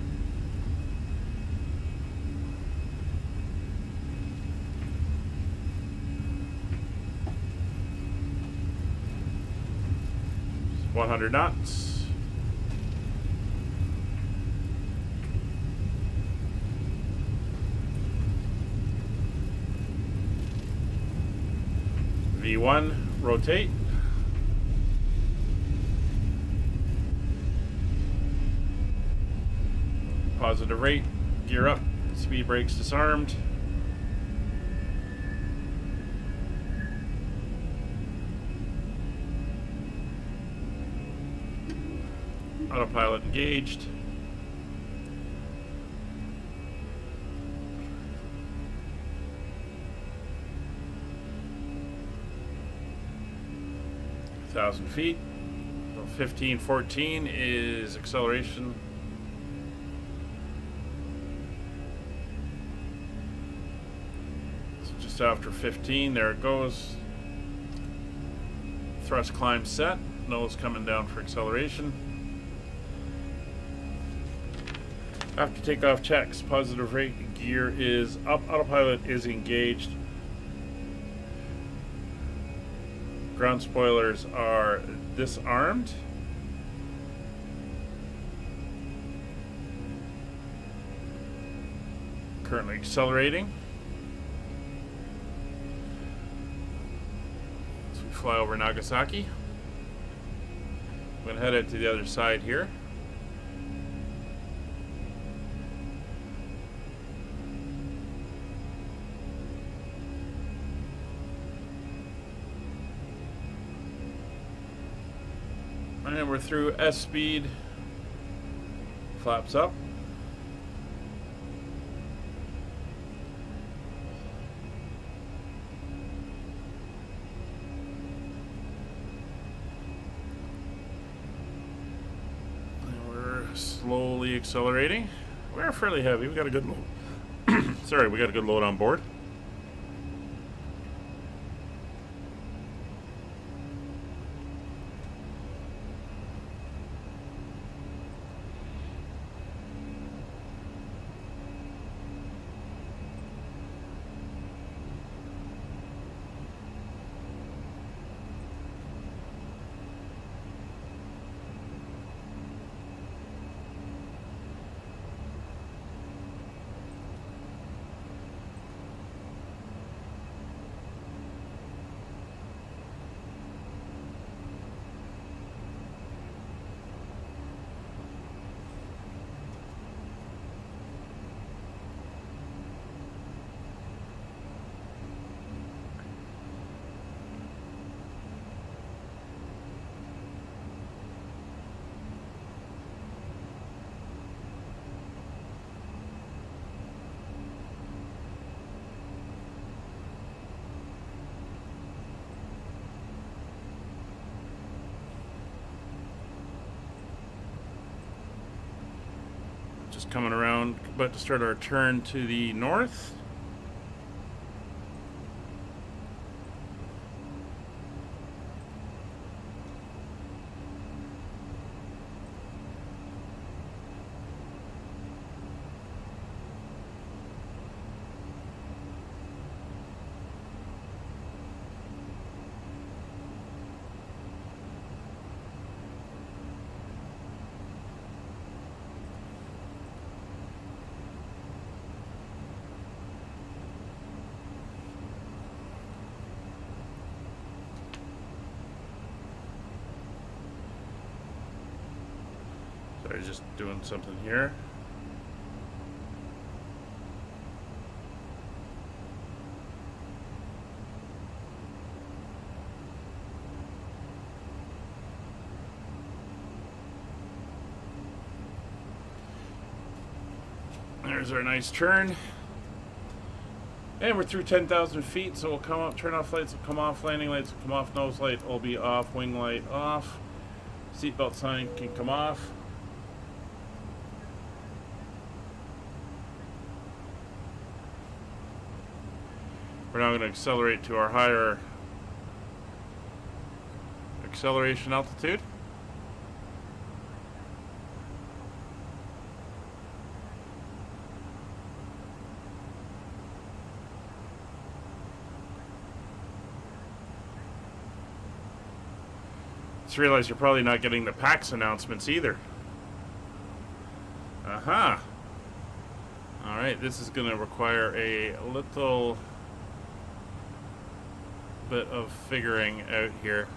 It's 100 knots. V1, rotate. Positive rate, gear up, speed brakes disarmed. Autopilot engaged. Thousand feet. 1514 is acceleration. So just after 15, there it goes. Thrust climb set. Nose coming down for acceleration. After takeoff checks, positive rate gear is up, autopilot is engaged. Ground spoilers are disarmed. Currently accelerating. So we fly over Nagasaki. I'm going to head out to the other side here. And we're through S speed. Flaps up. And we're slowly accelerating. We're fairly heavy. We got a good load. Sorry, we got a good load on board. Just coming around, about to start our turn to the north. Sorry, just doing something here. There's our nice turn. And we're through 10,000 feet, so we'll come up, turn off lights will come off, landing lights will come off, nose light will be off, wing light off, seatbelt sign can come off. We're now going to accelerate to our higher acceleration altitude. Just realize you're probably not getting the PAX announcements either. Aha. Alright, this is going to require a little bit of figuring out here.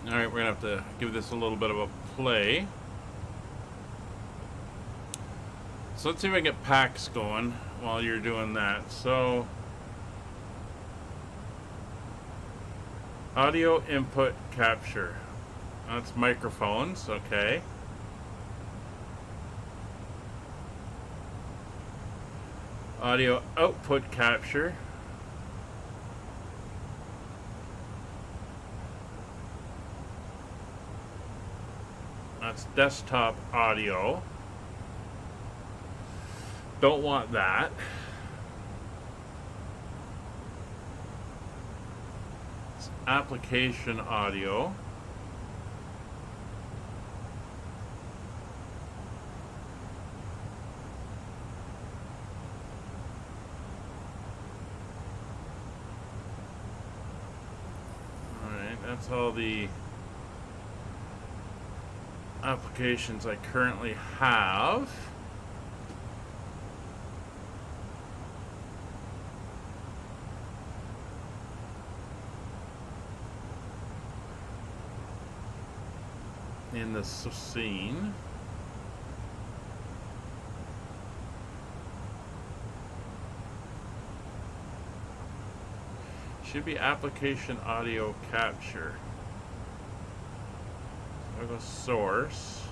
Alright, we're going to have to give this a little bit of a play. So let's see if I can get PAX going while you're doing that. So, audio input capture. That's microphones, okay. Audio output capture. That's desktop audio. Don't want that. It's application audio. Alright, that's all the applications I currently have. In the scene. Should be application audio capture. So I go source.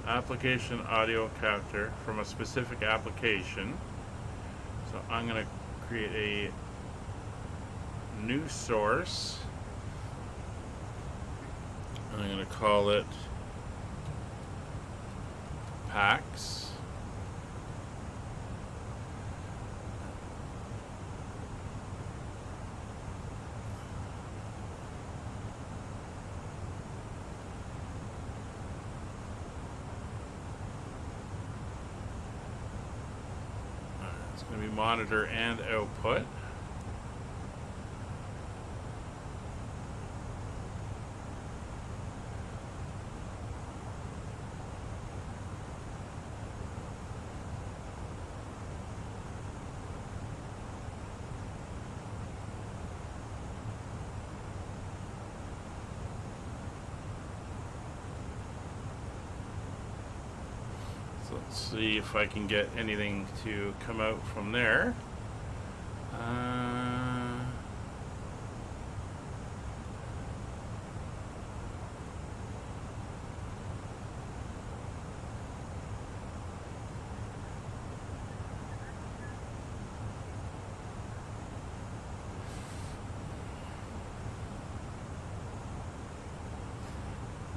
Application audio capture from a specific application. So I'm going to create a new source. I'm going to call it PAX. It's going to be monitor and output. Let's see if I can get anything to come out from there.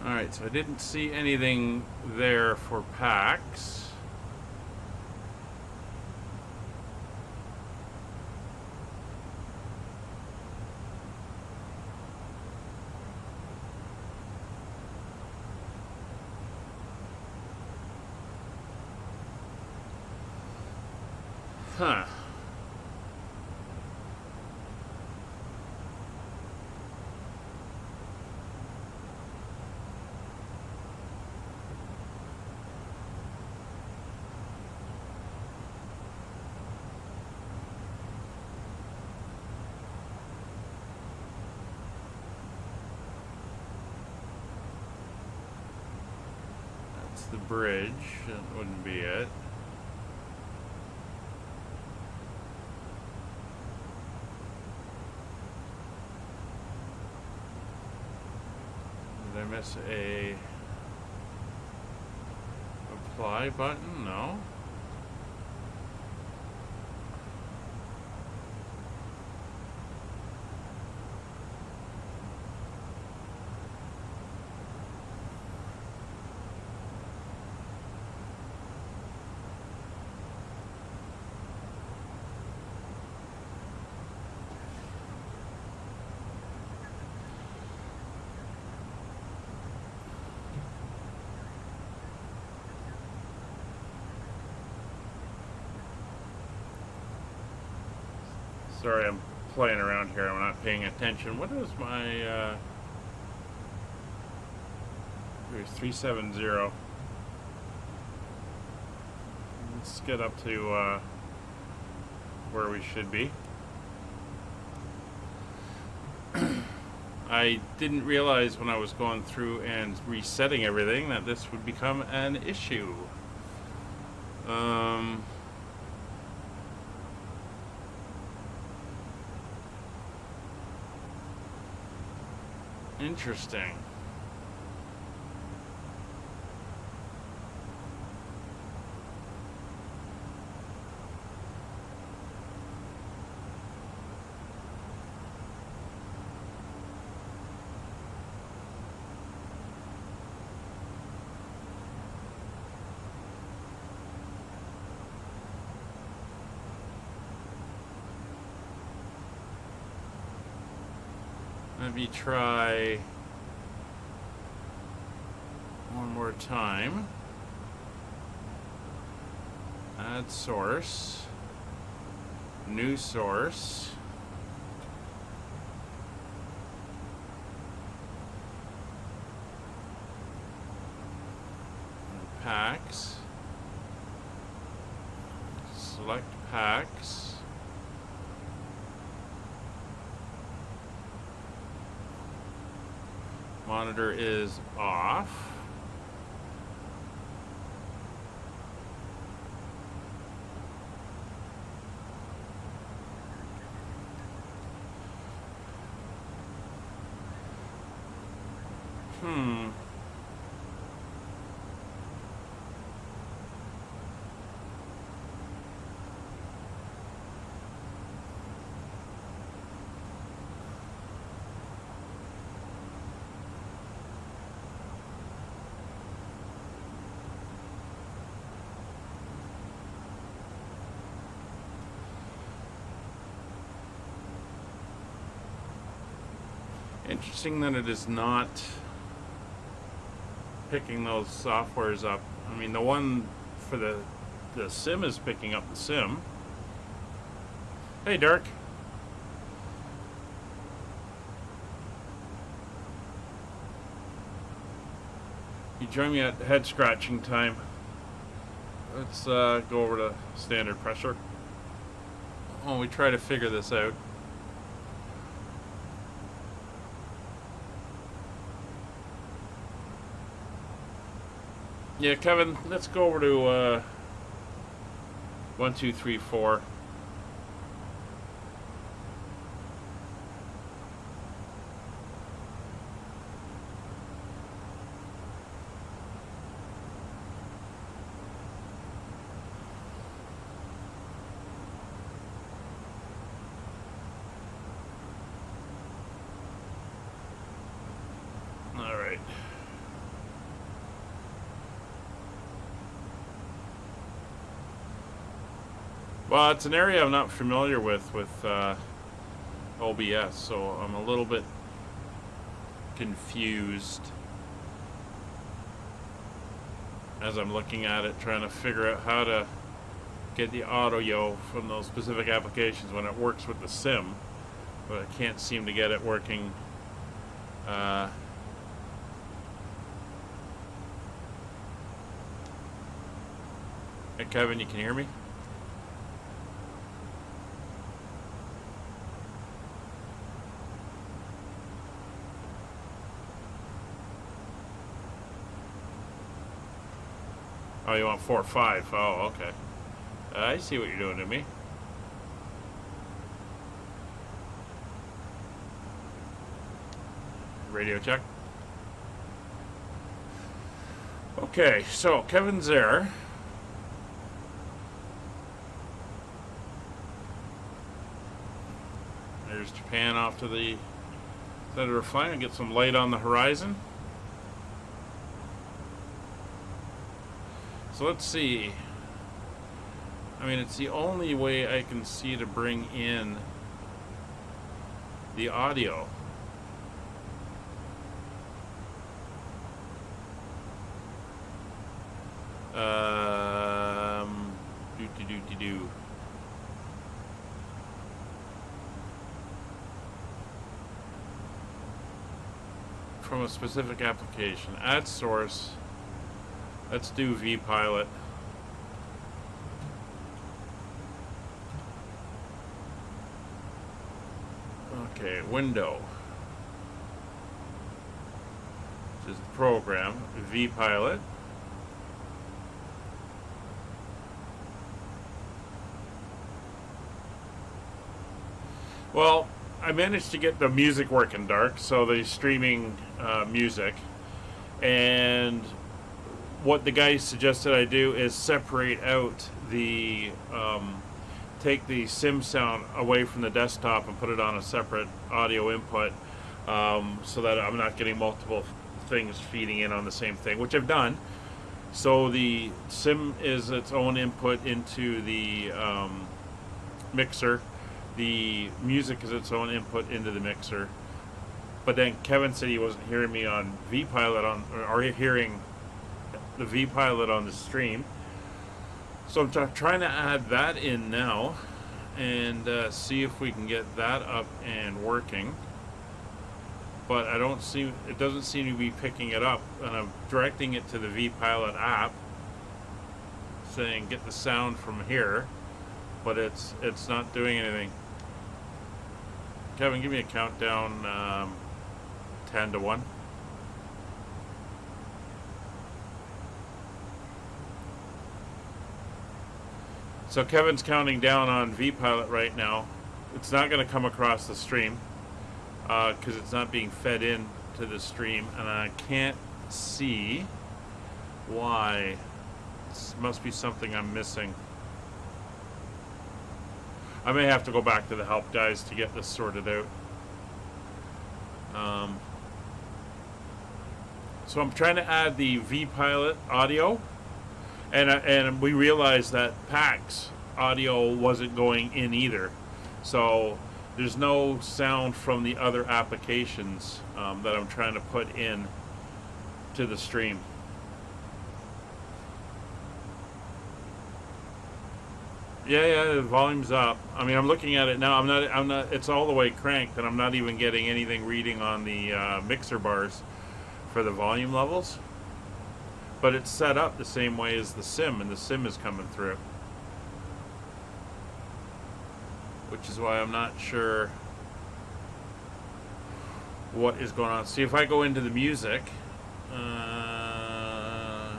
Alright, so I didn't see anything there for PAX. Huh. That's the bridge. That wouldn't be it. Did I miss a apply button? No. Sorry, I'm playing around here. I'm not paying attention. What is my, here's 370. Let's get up to, where we should be. I didn't realize when I was going through and resetting everything that this would become an issue. Interesting. Let me try one more time. Add source. New source. Packs. Select packs. Monitor is off. Interesting that it is not picking those softwares up. I mean, the one for the sim is picking up the sim. Hey, Dirk. You join me at head scratching time. Let's go over to standard pressure. Oh, we try to figure this out. Yeah, Kevin, let's go over to 1, 2, 3, 4. All right. Well, it's an area I'm not familiar with OBS, so I'm a little bit confused as I'm looking at it, trying to figure out how to get the audio from those specific applications when it works with the sim, but I can't seem to get it working. Hey, Kevin, you can hear me? Oh, you want 4 or 5? Oh, okay. I see what you're doing to me. Radio check. Okay, so Kevin's there. There's Japan off to the center of flying and get some light on the horizon. So let's see. I mean, it's the only way I can see to bring in the audio. Do. From a specific application. Add source. Let's do vPilot. Okay, window. This is the program. vPilot. Well, I managed to get the music working, Dark, so the streaming music. And what the guy suggested I do is separate out the, take the sim sound away from the desktop and put it on a separate audio input, so that I'm not getting multiple things feeding in on the same thing, which I've done. So the sim is its own input into the mixer. The music is its own input into the mixer. But then Kevin said he wasn't hearing me on VPilot or hearing the VPilot on the stream. So I'm trying to add that in now and see if we can get that up and working. But it doesn't seem to be picking it up, and I'm directing it to the VPilot app, saying get the sound from here, but it's not doing anything. Kevin, give me a countdown, 10 to 1. So Kevin's counting down on VPilot right now. It's not going to come across the stream because it's not being fed in to the stream, and I can't see why. This must be something I'm missing. I may have to go back to the help guys to get this sorted out. So I'm trying to add the VPilot audio, and we realized that PAX audio wasn't going in either. So there's no sound from the other applications that I'm trying to put in to the stream. Yeah, the volume's up. I mean, I'm looking at it now. I'm not. It's all the way cranked, and I'm not even getting anything reading on the mixer bars for the volume levels. But it's set up the same way as the sim, and the sim is coming through. Which is why I'm not sure what is going on. See, if I go into the music, I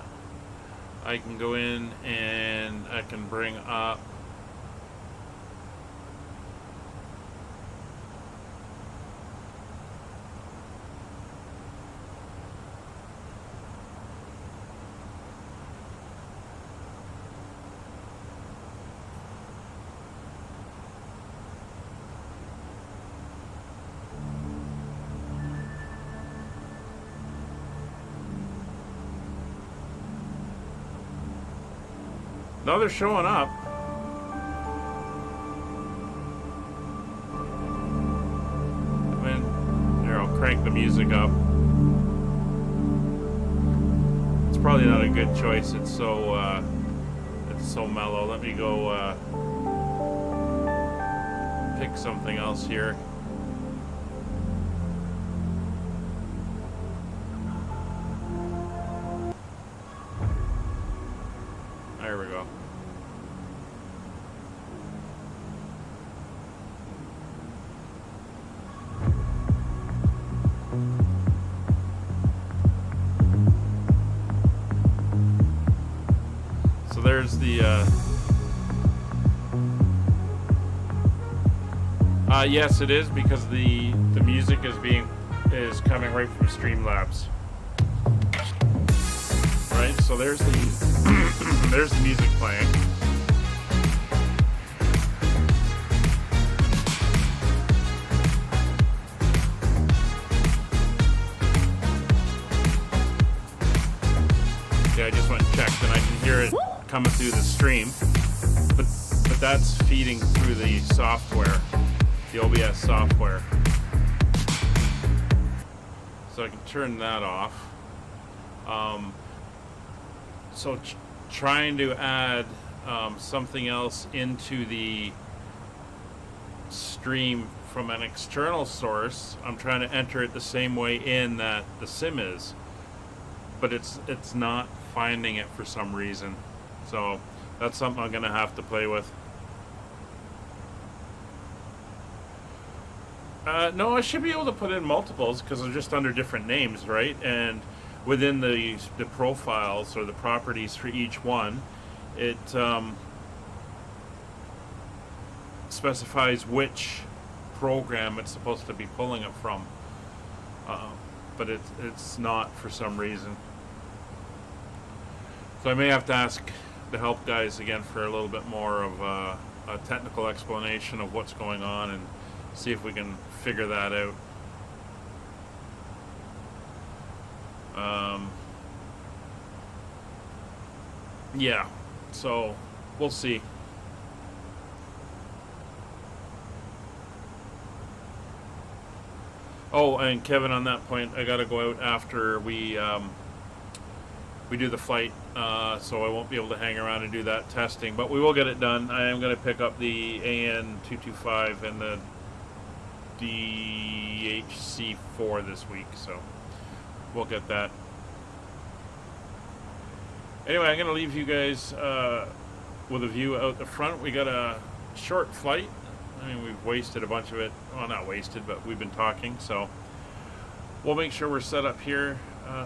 can go in and I can bring up no, they're showing up. I mean, here, I'll crank the music up. It's probably not a good choice. It's so mellow. Let me go pick something else here. There we go. So there's the yes, it is, because the music is coming right from Streamlabs. Right, so there's the there's the music playing. Yeah, I just went and checked, and I can hear it coming through the stream, but that's feeding through the software, the OBS software. So I can turn that off. So trying to add something else into the stream from an external source, I'm trying to enter it the same way in that the sim is, but it's not finding it for some reason. So that's something I'm gonna have to play with. No, I should be able to put in multiples because they're just under different names, right? And within the profiles or the properties for each one, it specifies which program it's supposed to be pulling it from, but it's not for some reason. So I may have to ask the help guys again for a little bit more of a technical explanation of what's going on and see if we can figure that out. Yeah, so we'll see. Oh, and Kevin, on that point, I got to go out after we do the flight, so I won't be able to hang around and do that testing. But we will get it done. I am going to pick up the AN225 and the DHC4 this week, so we'll get that. Anyway, I'm going to leave you guys with a view out the front. We got a short flight. I mean, we've wasted a bunch of it. Well, not wasted, but we've been talking, so we'll make sure we're set up here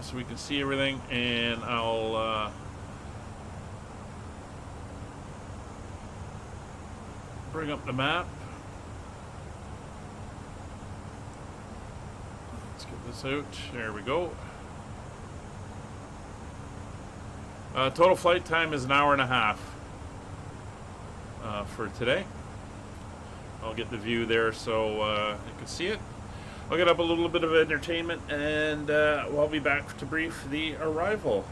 so we can see everything, and I'll bring up the map. Let's get this out. There we go. Total flight time is an hour and a half for today. I'll get the view there so you can see it. I'll get up a little bit of entertainment, and we'll be back to brief the arrival.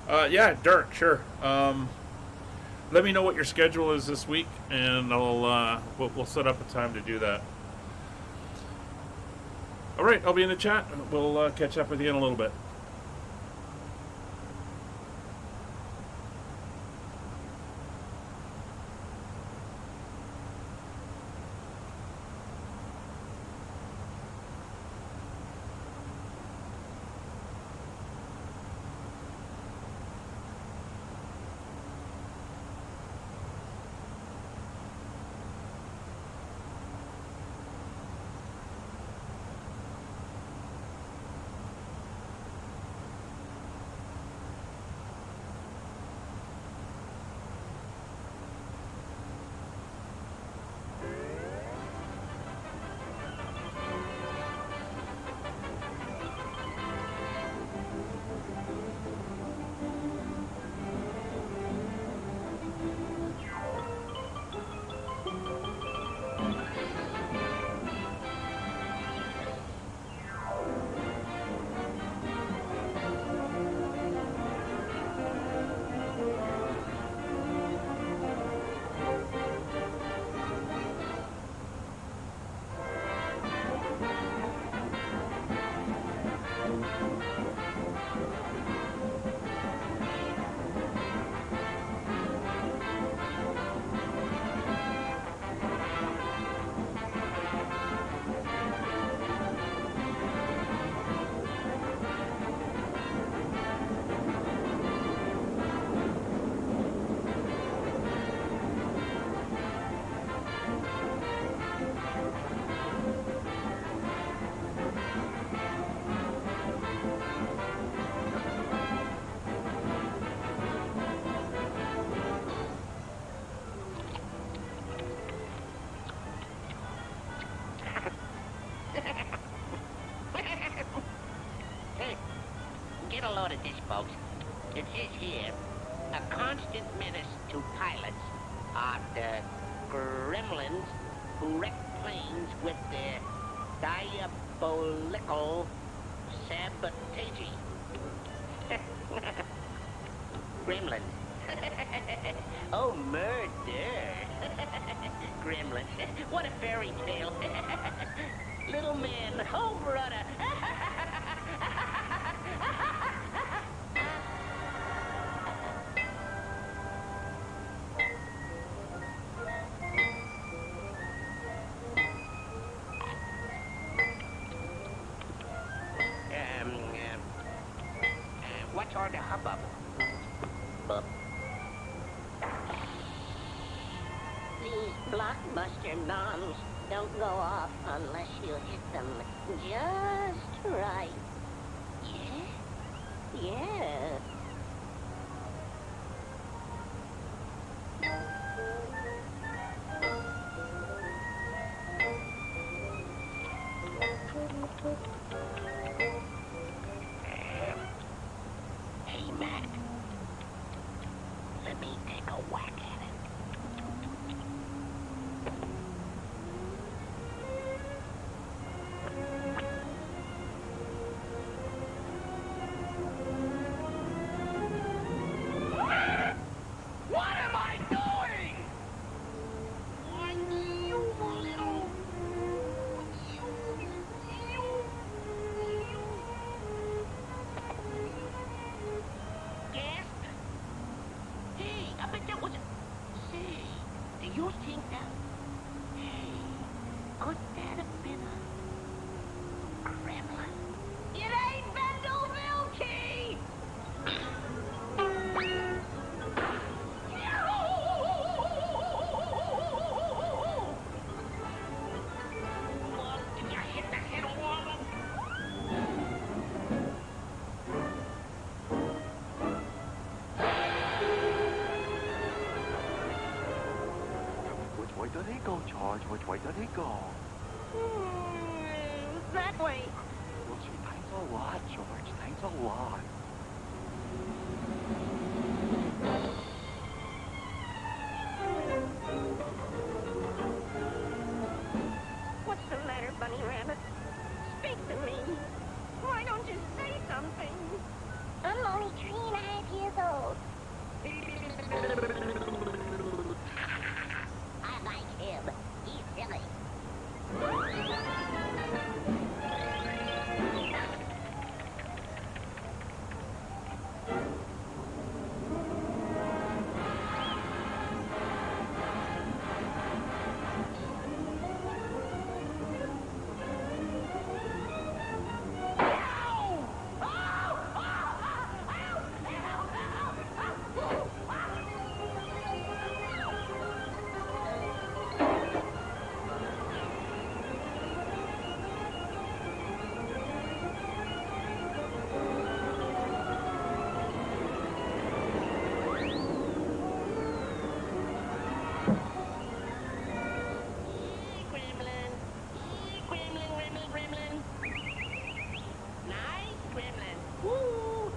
Yeah, Dirk, sure. Let me know what your schedule is this week, and we'll set up a time to do that. All right, I'll be in the chat. We'll catch up with you in a little bit. Get a load of this, folks. It says here, a constant menace to pilots are the gremlins who wreck planes with their diabolical sabotage. Gremlins. Oh, murder. Gremlins. What a fairy tale. Little man, oh, Rudder. What's all the hubbub? These blockbuster bombs don't go off unless you hit them just right. Yeah? Yeah. Hey, Mac. Let me take a whack at it. way did he go, George? Which way did he go? That way. Well, gee, thanks a lot, George. Thanks a lot. What's the matter, Bunny Rabbit? Speak to me. Why don't you say something? I'm only 3.5 years old. I like him. He's silly. Gremlin. Gremlin, gremlin, gremlin. Nice gremlin. Woo!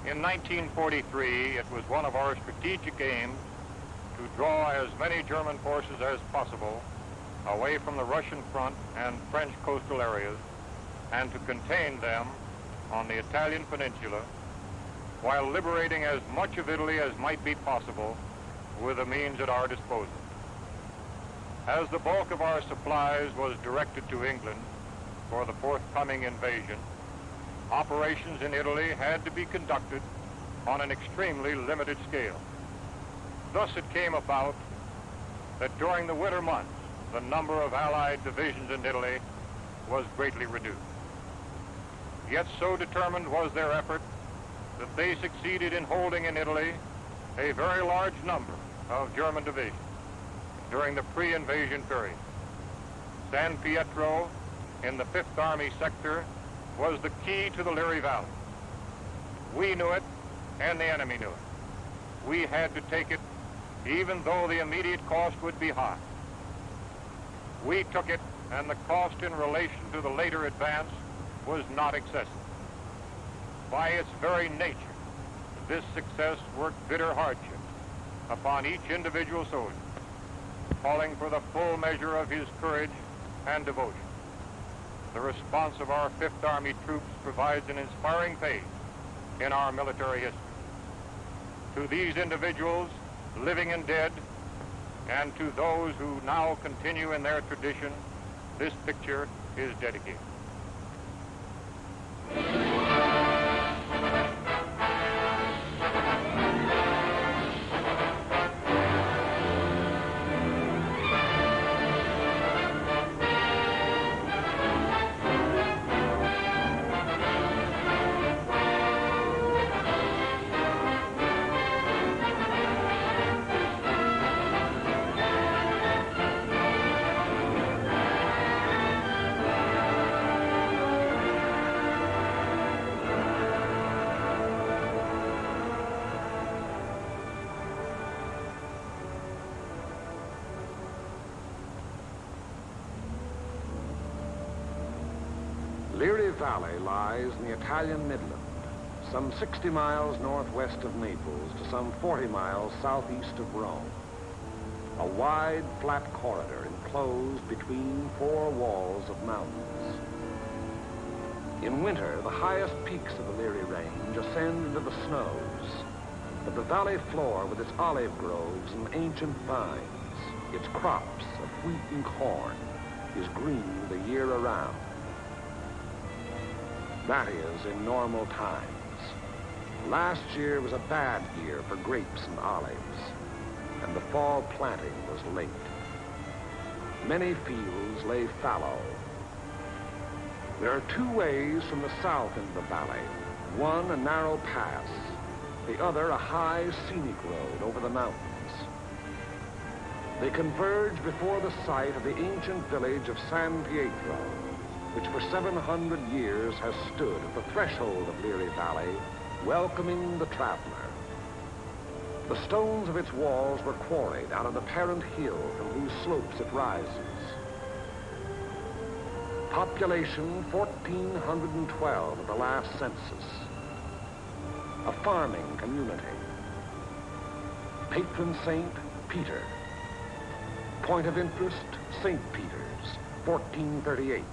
In 1943, it was one of our strategic aims to draw as many German forces as possible away from the Russian front and French coastal areas and to contain them on the Italian peninsula while liberating as much of Italy as might be possible with the means at our disposal. As the bulk of our supplies was directed to England for the forthcoming invasion, operations in Italy had to be conducted on an extremely limited scale. Thus it came about that during the winter months, the number of Allied divisions in Italy was greatly reduced. Yet so determined was their effort that they succeeded in holding in Italy a very large number of German divisions during the pre-invasion period. San Pietro in the 5th Army sector was the key to the Liri Valley. We knew it, and the enemy knew it. We had to take it, even though the immediate cost would be high. We took it, and the cost in relation to the later advance was not excessive. By its very nature, this success worked bitter hardship upon each individual soldier, calling for the full measure of his courage and devotion. The response of our 5th Army troops provides an inspiring page in our military history. To these individuals, living and dead, and to those who now continue in their tradition, this picture is dedicated. Liri Valley lies in the Italian Midland, some 60 miles northwest of Naples to some 40 miles southeast of Rome. A wide, flat corridor enclosed between 4 walls of mountains. In winter, the highest peaks of the Liri Range ascend into the snows, but the valley floor with its olive groves and ancient vines, its crops of wheat and corn, is green the year around. That is, in normal times. Last year was a bad year for grapes and olives, and the fall planting was late. Many fields lay fallow. There are 2 ways from the south into the valley. One, a narrow pass. The other, a high, scenic road over the mountains. They converge before the site of the ancient village of San Pietro, which for 700 years has stood at the threshold of Liri Valley, welcoming the traveler. The stones of its walls were quarried out of the parent hill from whose slopes it rises. Population 1,412 at the last census. A farming community. Patron saint, Peter. Point of interest, St. Peter's, 1438.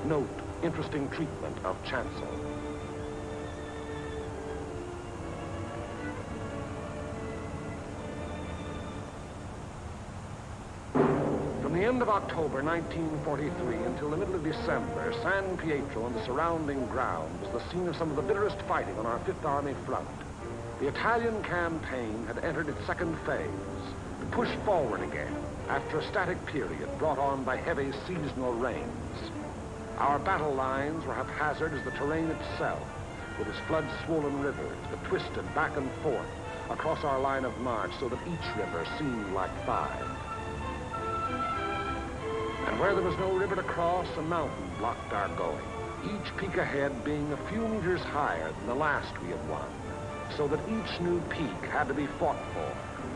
Note, interesting treatment of chancel. From the end of October 1943 until the middle of December, San Pietro and the surrounding ground was the scene of some of the bitterest fighting on our 5th Army front. The Italian campaign had entered its second phase, to push forward again after a static period brought on by heavy seasonal rains. Our battle lines were haphazard as the terrain itself, with its flood-swollen rivers that twisted back and forth across our line of march so that each river seemed like 5. And where there was no river to cross, a mountain blocked our going, each peak ahead being a few meters higher than the last we had won, so that each new peak had to be fought for,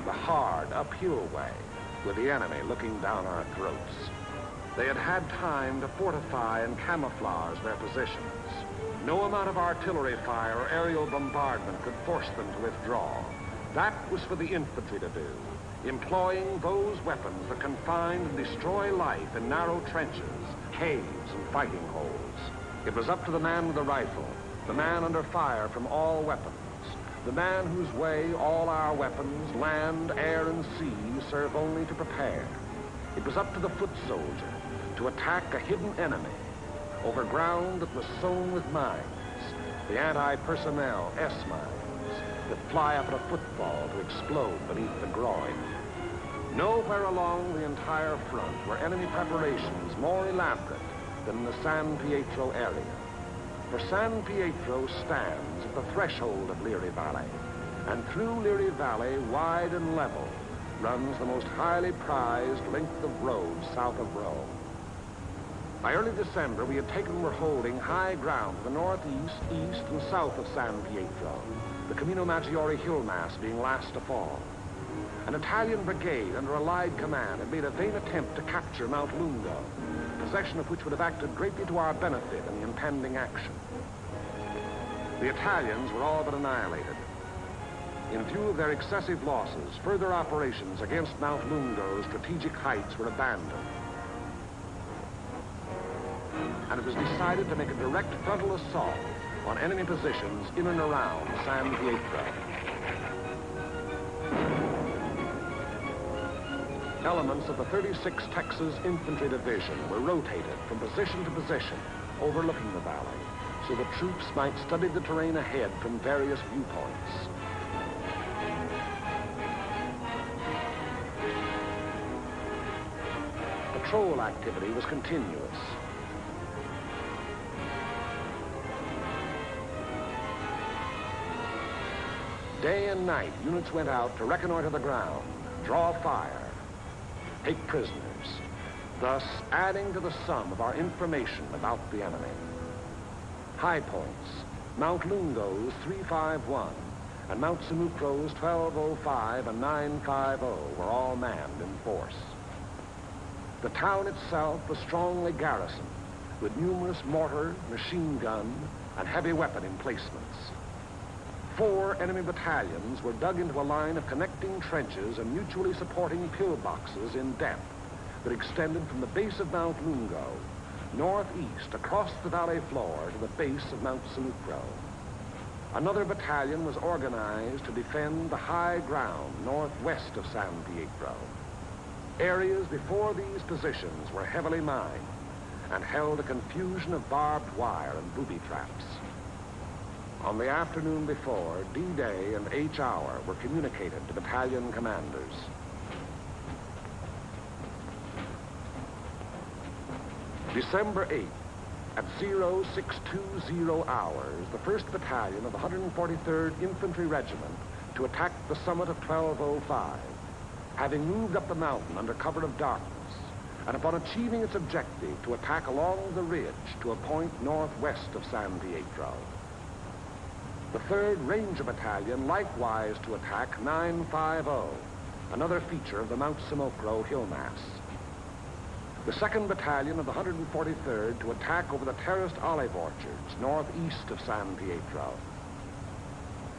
the hard, uphill way, with the enemy looking down our throats. They had had time to fortify and camouflage their positions. No amount of artillery fire or aerial bombardment could force them to withdraw. That was for the infantry to do, employing those weapons that can find and destroy life in narrow trenches, caves, and fighting holes. It was up to the man with the rifle, the man under fire from all weapons, the man whose way all our weapons, land, air, and sea, serve only to prepare. It was up to the foot soldier to attack a hidden enemy over ground that was sown with mines, the anti-personnel S-mines that fly up at a football to explode beneath the groin. Nowhere along the entire front were enemy preparations more elaborate than in the San Pietro area. For San Pietro stands at the threshold of Leary Valley, and through Leary Valley, wide and level, runs the most highly prized length of road south of Rome. By early December, we had taken and were holding high ground to the northeast, east, and south of San Pietro, the Camino Maggiore hill mass being last to fall. An Italian brigade under Allied command had made a vain attempt to capture Mount Lungo, possession of which would have acted greatly to our benefit in the impending action. The Italians were all but annihilated. In view of their excessive losses, further operations against Mount Lungo's strategic heights were abandoned. And it was decided to make a direct frontal assault on enemy positions in and around San Pietro. Elements of the 36th Texas Infantry Division were rotated from position to position, overlooking the valley, so the troops might study the terrain ahead from various viewpoints. Patrol activity was continuous. Day and night, units went out to reconnoiter the ground, draw fire, take prisoners, thus adding to the sum of our information about the enemy. High points, Mount Lungo's 351 and Mount Sinucro's 1205 and 950 were all manned in force. The town itself was strongly garrisoned with numerous mortar, machine gun, and heavy weapon emplacements. 4 enemy battalions were dug into a line of connecting trenches and mutually supporting pillboxes in depth that extended from the base of Mount Lungo, northeast across the valley floor to the base of Mount Sinucro. Another battalion was organized to defend the high ground northwest of San Pietro. Areas before these positions were heavily mined and held a confusion of barbed wire and booby traps. On the afternoon before, D-Day and H-Hour were communicated to battalion commanders. December 8th, at 0620 hours, the 1st Battalion of the 143rd Infantry Regiment to attack the summit of 1205, having moved up the mountain under cover of darkness, and upon achieving its objective to attack along the ridge to a point northwest of San Pietro. The 3rd Ranger Battalion likewise to attack 950, another feature of the Mount Sinucro hill mass. The 2nd Battalion of the 143rd to attack over the terraced olive orchards northeast of San Pietro.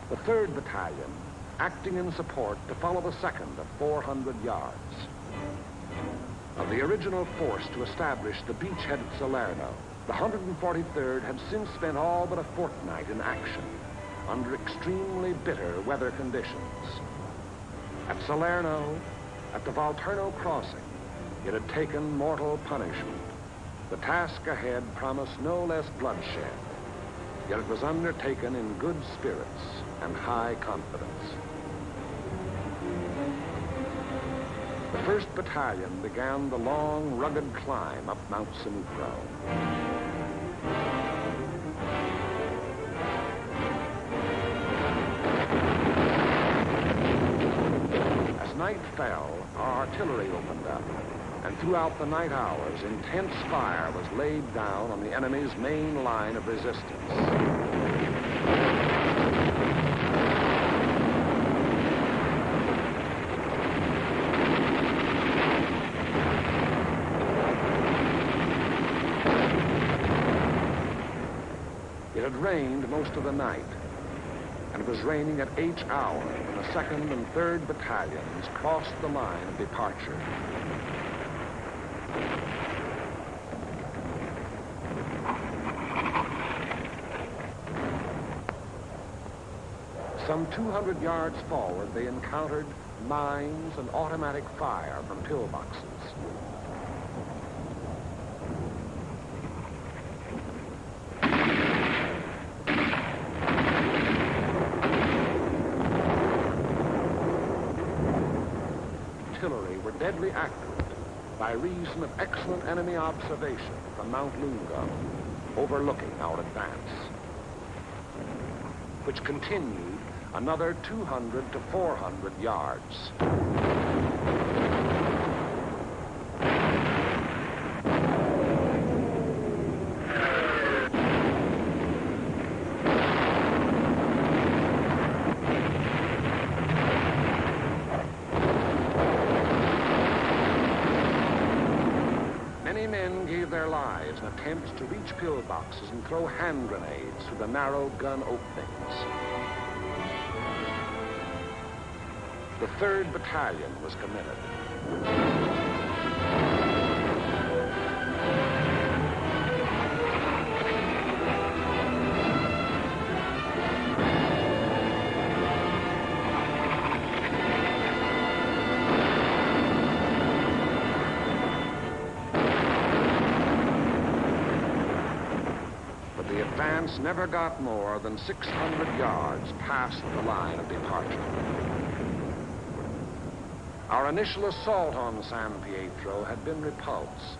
The 3rd Battalion acting in support to follow the 2nd at 400 yards. Of the original force to establish the beachhead at Salerno, the 143rd had since spent all but a fortnight in action under extremely bitter weather conditions. At Salerno, at the Volturno crossing, it had taken mortal punishment. The task ahead promised no less bloodshed, yet it was undertaken in good spirits and high confidence. The 1st Battalion began the long, rugged climb up Mount Sinucro. As night fell, our artillery opened up, and throughout the night hours, intense fire was laid down on the enemy's main line of resistance. It had rained most of the night, and it was raining at each hour when the 2nd and 3rd Battalions crossed the line of departure. Some 200 yards forward, they encountered mines and automatic fire from pillboxes. Artillery were deadly accurate by reason of excellent enemy observation from Mount Lunga, overlooking our advance, which continued another 200 to 400 yards. Many men gave their lives in attempts to reach pillboxes and throw hand grenades through the narrow gun openings. The 3rd Battalion was committed. But the advance never got more than 600 yards past the line of departure. Our initial assault on San Pietro had been repulsed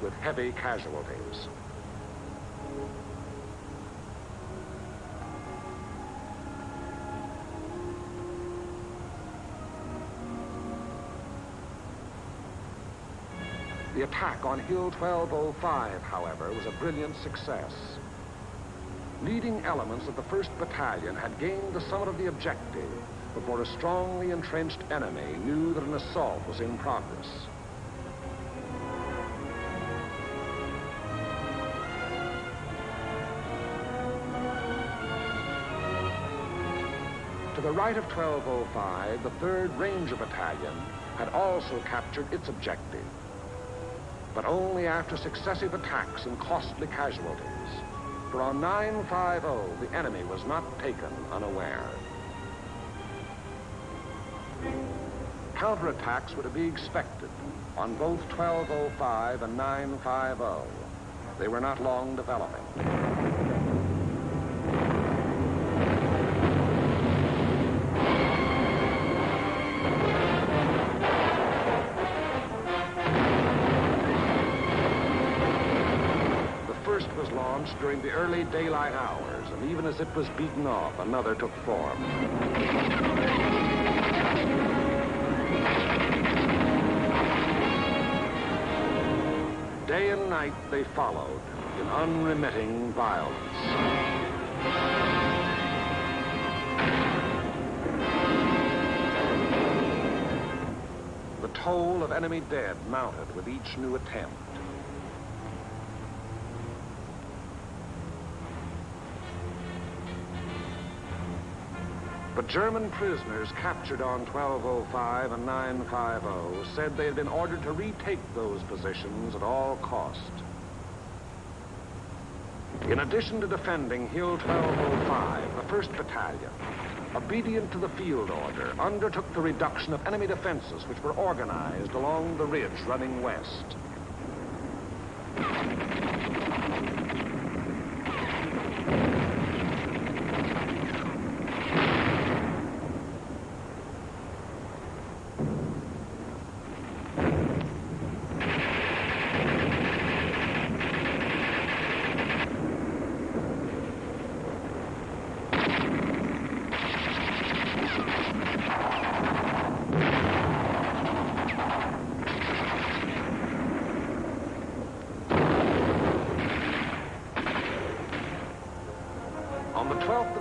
with heavy casualties. The attack on Hill 1205, however, was a brilliant success. Leading elements of the 1st Battalion had gained the summit of the objective before a strongly entrenched enemy knew that an assault was in progress. To the right of 1205, the 3rd Ranger Battalion had also captured its objective, but only after successive attacks and costly casualties. For on 950, the enemy was not taken unaware. Counterattacks were to be expected on both 1205 and 950. They were not long developing. The first was launched during the early daylight hours, and even as it was beaten off, another took form. Day and night they followed in unremitting violence. The toll of enemy dead mounted with each new attempt. But German prisoners captured on 1205 and 950 said they had been ordered to retake those positions at all cost. In addition to defending Hill 1205, the 1st Battalion, obedient to the field order, undertook the reduction of enemy defenses which were organized along the ridge running west.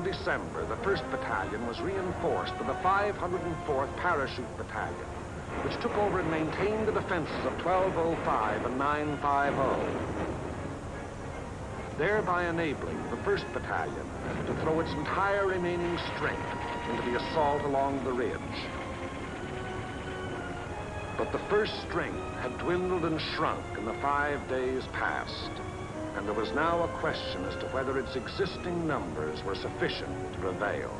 December, the 1st Battalion was reinforced by the 504th Parachute Battalion, which took over and maintained the defenses of 1205 and 950. thereby enabling the 1st Battalion to throw its entire remaining strength into the assault along the ridge. But the first strength had dwindled and shrunk in the 5 days past, and there was now a question as to whether its existing numbers were sufficient to prevail.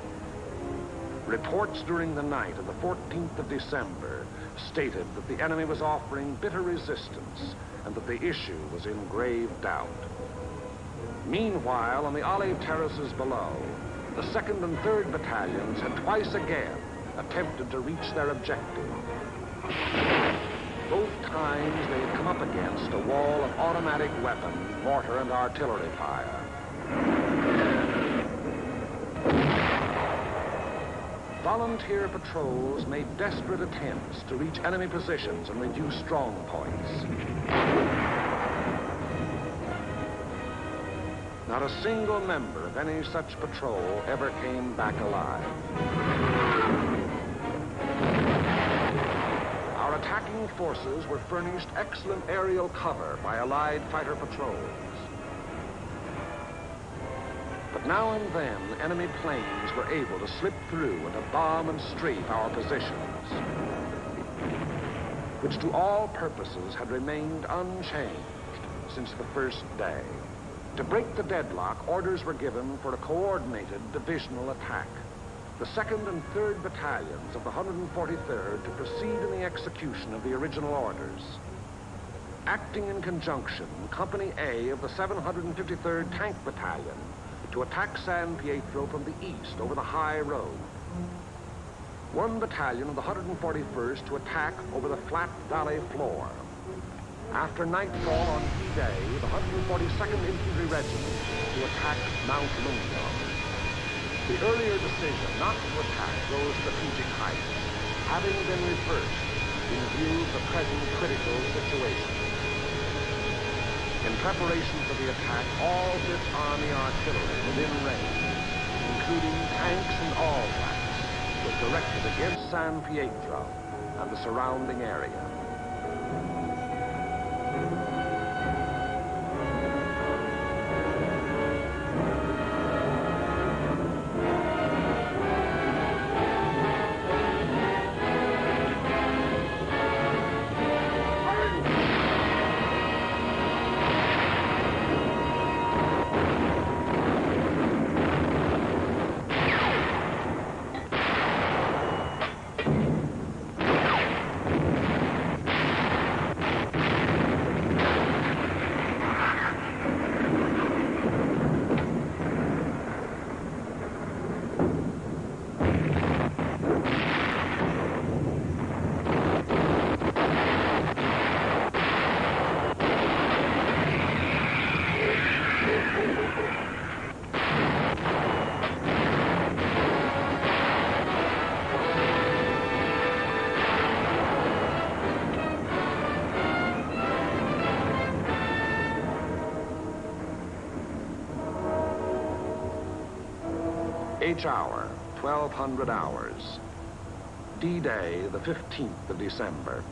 Reports during the night of the 14th of December stated that the enemy was offering bitter resistance and that the issue was in grave doubt. Meanwhile, on the olive terraces below, the 2nd and 3rd Battalions had twice again attempted to reach their objective. Both times they had come up against a wall of automatic weapon, mortar, and artillery fire. Volunteer patrols made desperate attempts to reach enemy positions and reduce strong points. Not a single member of any such patrol ever came back alive. Our attacking forces were furnished excellent aerial cover by Allied fighter patrols. But now and then, enemy planes were able to slip through and to bomb and strafe our positions, which to all purposes had remained unchanged since the first day. To break the deadlock, orders were given for a coordinated divisional attack. The 2nd and 3rd Battalions of the 143rd to proceed in the execution of the original orders. Acting in conjunction, Company A of the 753rd Tank Battalion to attack San Pietro from the east over the high road. 1 battalion of the 141st to attack over the flat valley floor. After nightfall on D-Day, the 142nd Infantry Regiment to attack Mount Lungo. The earlier decision not to attack those strategic heights having been reversed in view of the present critical situation. In preparation for the attack, all 5th Army artillery within range, including tanks and all-blacks, was directed against San Pietro and the surrounding area. H hour, 1200 hours. D-Day, the 15th of December.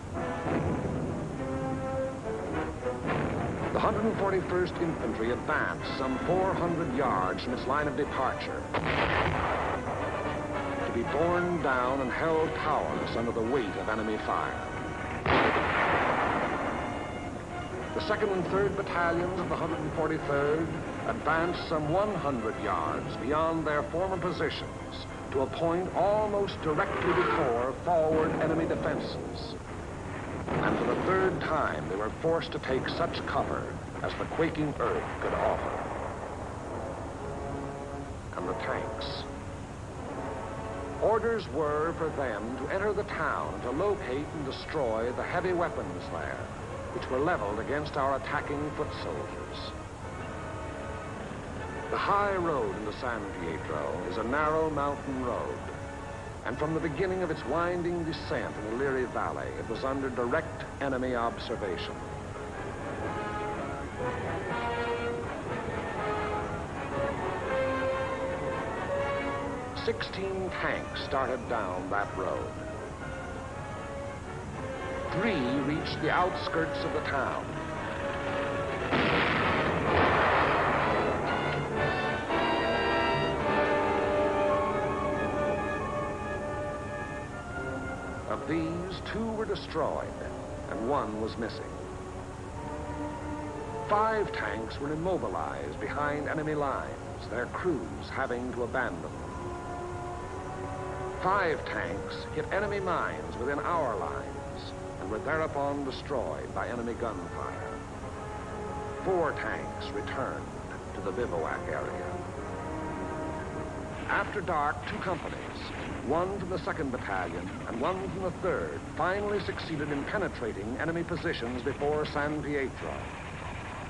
The 141st Infantry advanced some 400 yards from its line of departure, to be borne down and held powerless under the weight of enemy fire. The 2nd and 3rd Battalions of the 143rd advanced some 100 yards beyond their former positions to a point almost directly before forward enemy defenses. And for the 3rd time, they were forced to take such cover as the quaking earth could offer. And the tanks. Orders were for them to enter the town and to locate and destroy the heavy weapons there, which were leveled against our attacking foot soldiers. The high road into San Pietro is a narrow mountain road, and from the beginning of its winding descent in the Liri Valley, it was under direct enemy observation. "16 tanks started down that road. 3 reached the outskirts of the town. Of these, 2 were destroyed, and 1 was missing. 5 tanks were immobilized behind enemy lines, their crews having to abandon them. 5 tanks hit enemy mines within our lines and were thereupon destroyed by enemy gunfire. 4 tanks returned to the bivouac area. After dark, 2 companies, 1 from the 2nd Battalion and 1 from the 3rd, finally succeeded in penetrating enemy positions before San Pietro.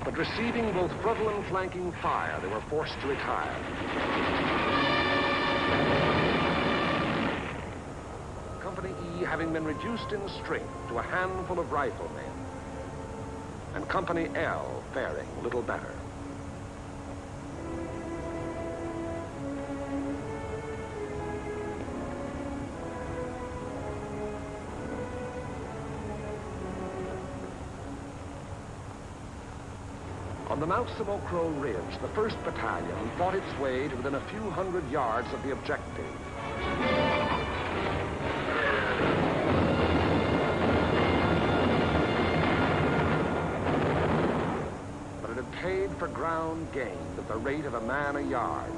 But receiving both frontal and flanking fire, they were forced to retire. Company E having been reduced in strength to a handful of riflemen, and Company L faring little better. On the Mount Samocro Ridge, the 1st Battalion fought its way to within a few hundred yards of the objective. But it had paid for ground gained at the rate of a man a yard,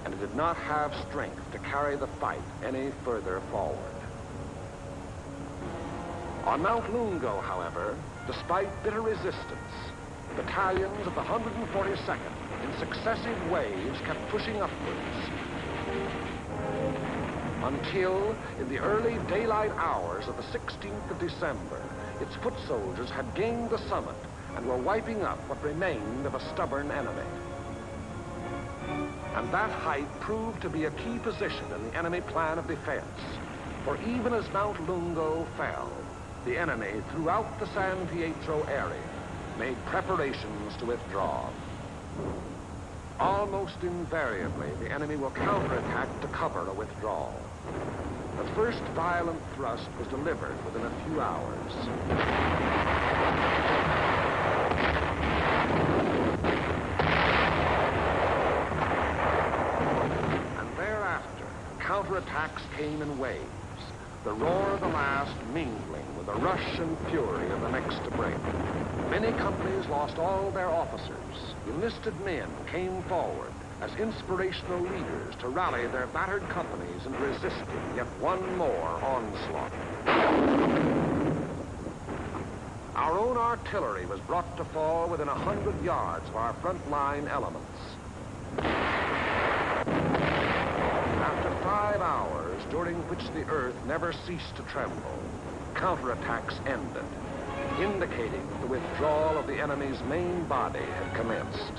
and it did not have strength to carry the fight any further forward. On Mount Lungo, however, despite bitter resistance, battalions of the 142nd, in successive waves, kept pushing upwards. Until, in the early daylight hours of the 16th of December, its foot soldiers had gained the summit and were wiping up what remained of a stubborn enemy. And that height proved to be a key position in the enemy plan of defense, for even as Mount Lungo fell, the enemy throughout the San Pietro area made preparations to withdraw. Almost invariably, the enemy will counterattack to cover a withdrawal. The first violent thrust was delivered within a few hours. And thereafter, counterattacks came in waves, the roar of the last mingling with the rush and fury of the next to break. Many companies lost all their officers. Enlisted men came forward as inspirational leaders to rally their battered companies and resisting yet one more onslaught. Our own artillery was brought to fall within 100 yards of our front-line elements. After 5 hours, during which the earth never ceased to tremble, counterattacks ended, indicating that the withdrawal of the enemy's main body had commenced.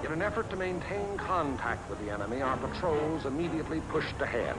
In an effort to maintain contact with the enemy, our patrols immediately pushed ahead.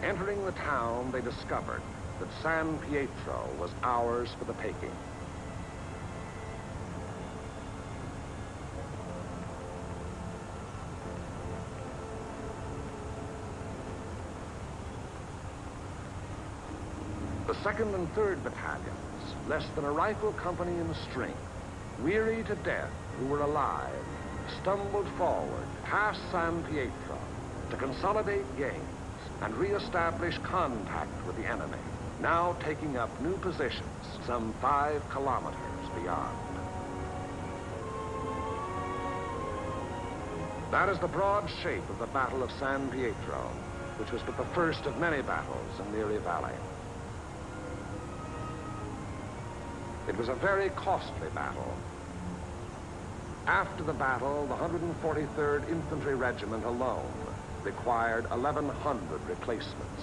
Entering the town, they discovered that San Pietro was ours for the taking. The 2nd and 3rd battalions, less than a rifle company in strength, weary to death who were alive, stumbled forward past San Pietro to consolidate gains and re-establish contact with the enemy, now taking up new positions some 5 kilometers beyond. That is the broad shape of the Battle of San Pietro, which was but the first of many battles in the Erie Valley. It was a very costly battle. After the battle, the 143rd Infantry Regiment alone required 1,100 replacements.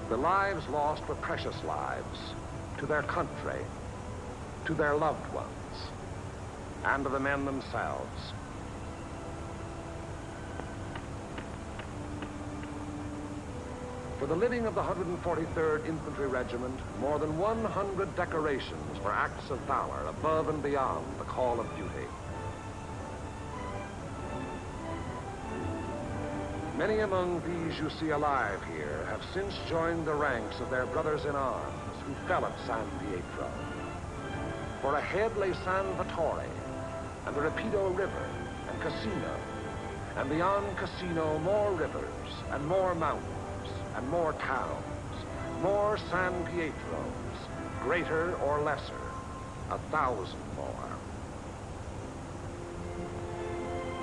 The lives lost were precious lives to their country, to their loved ones, and to the men themselves. For the living of the 143rd Infantry Regiment, more than 100 decorations for acts of valor above and beyond the call of duty. Many among these you see alive here have since joined the ranks of their brothers in arms who fell at San Pietro. For ahead lay San Vittore and the Rapido River and Cassino, and beyond Cassino more rivers and more mountains and more towns, more San Pietros, greater or lesser, 1,000 more.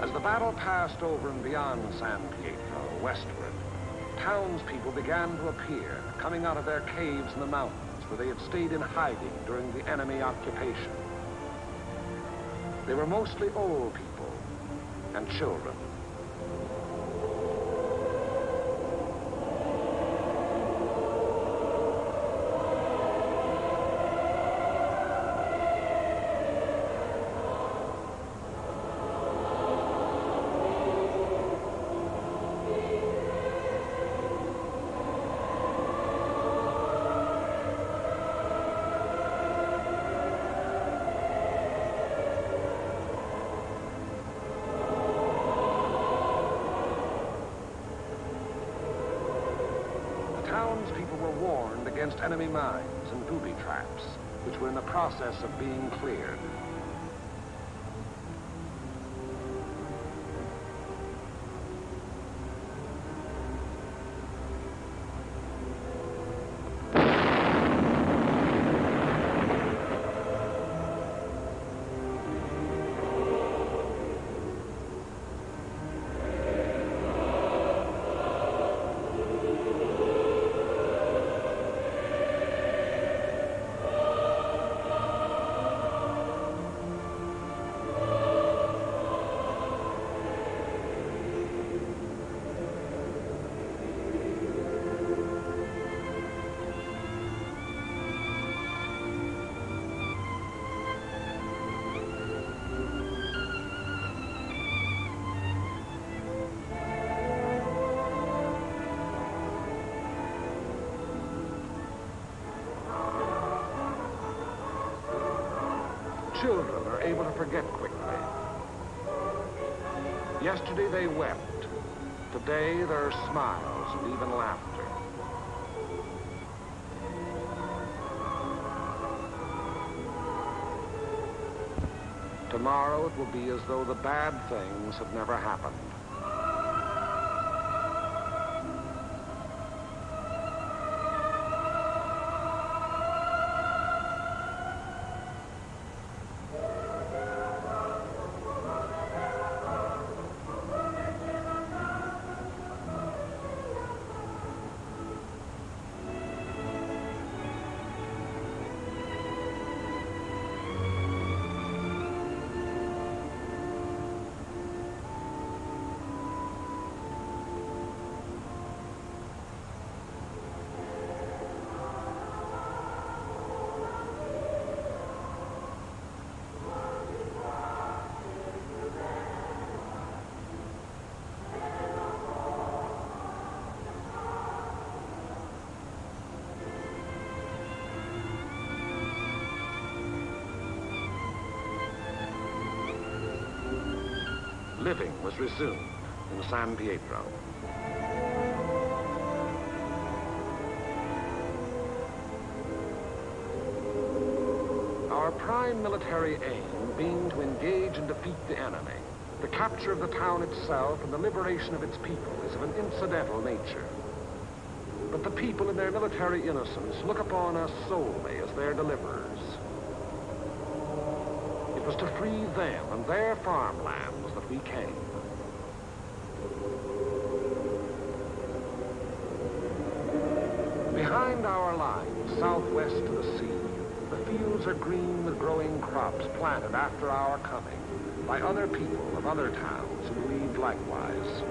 As the battle passed over and beyond San Pietro, westward, townspeople began to appear, coming out of their caves in the mountains where they had stayed in hiding during the enemy occupation. They were mostly old people and children. Townspeople were warned against enemy mines and booby traps, which were in the process of being cleared. Children are able to forget quickly. Yesterday they wept. Today there are smiles and even laughter. Tomorrow it will be as though the bad things had never happened. Living was resumed in San Pietro. our prime military aim being to engage and defeat the enemy. The capture of the town itself and the liberation of its people is of an incidental nature. But the people in their military innocence look upon us solely as their deliverers. It was to free them and their farmlands that we came. Behind our lines, southwest to the sea, the fields are green with growing crops planted after our coming by other people of other towns who believed likewise.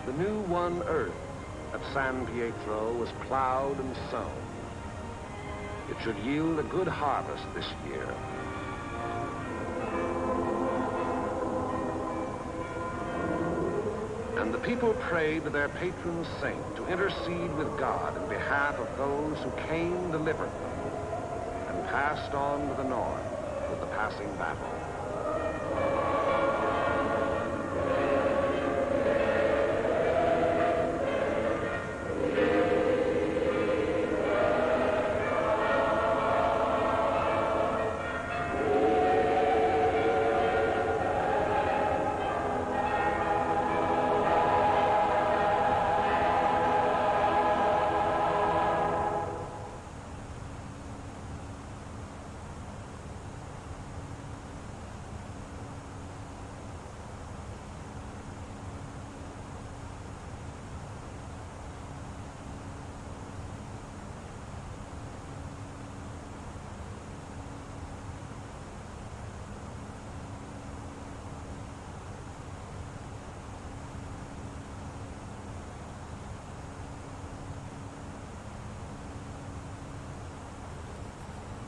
The new one earth at San Pietro was plowed and sown. It should yield a good harvest this year. And the people prayed to their patron saint to intercede with God in behalf of those who came delivered them and passed on to the north with the passing battle.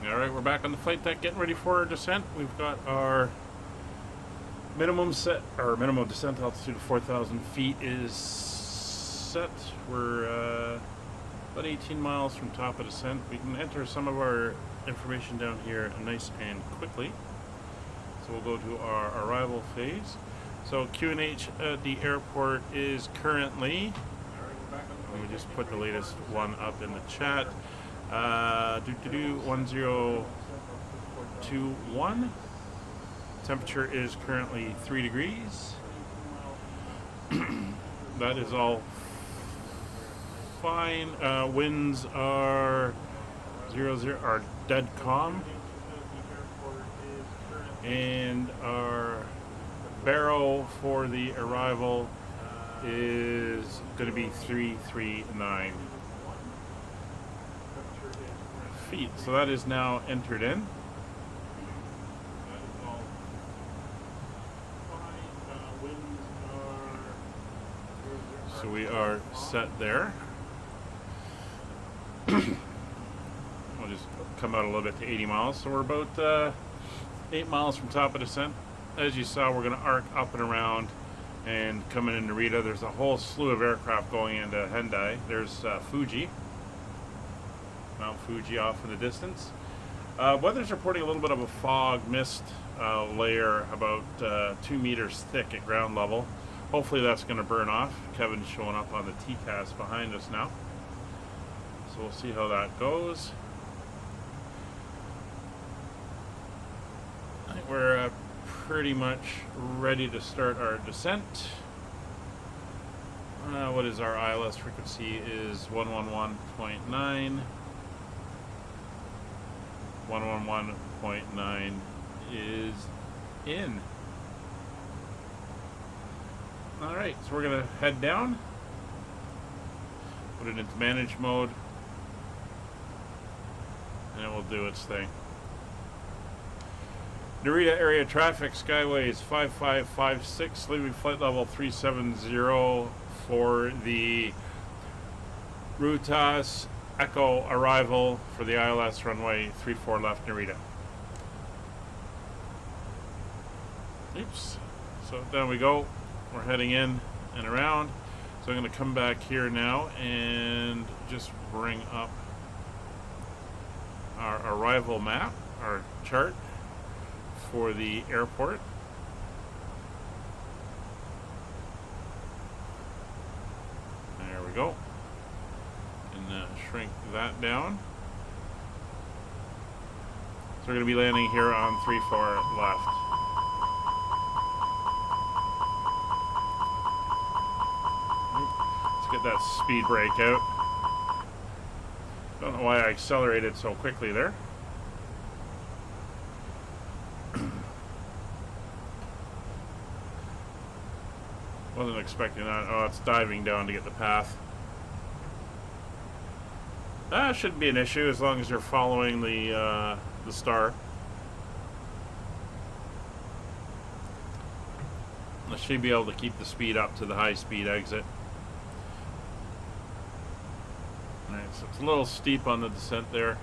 Alright, we're back on the flight deck getting ready for our descent. We've got our minimum descent altitude of 4,000 feet is set. We're about 18 miles from top of descent. We can enter some of our information down here nice and quickly. So we'll go to our arrival phase. So QNH at the airport is currently, let me just put the latest one up in the chat. 1021. Temperature is currently 3 degrees. That is all fine. Winds are 00, are dead calm. And our barrow for the arrival is going to be 339 feet. So that is now entered in. So we are set there. We'll just come out a little bit to 80 miles. So we're about 8 miles from top of descent. As you saw, we're going to arc up and around and coming into Narita. There's a whole slew of aircraft going into Hendai. There's Fuji. Mount Fuji off in the distance. Weather's reporting a little bit of a fog mist layer about 2 meters thick at ground level. Hopefully that's going to burn off. Kevin's showing up on the TCAS behind us now. So we'll see how that goes. I think we're pretty much ready to start our descent. What is our ILS frequency is 111.9. 111.9 is in. Alright, so we're going to head down. Put it into manage mode. And it will do its thing. Narita area traffic, Skyways 5556, leaving flight level 370 for the Rutas Echo arrival for the ILS runway 34 left Narita. Oops. So down we go. We're heading in and around. So I'm going to come back here now and just bring up our arrival map, our chart for the airport. There we go. And shrink that down. So we're going to be landing here on 34 left. Let's get that speed brake out. Don't know why I accelerated so quickly there. Wasn't expecting that. Oh, it's diving down to get the path. That shouldn't be an issue as long as you're following the star. I should be able to keep the speed up to the high speed exit. Alright, so it's a little steep on the descent there.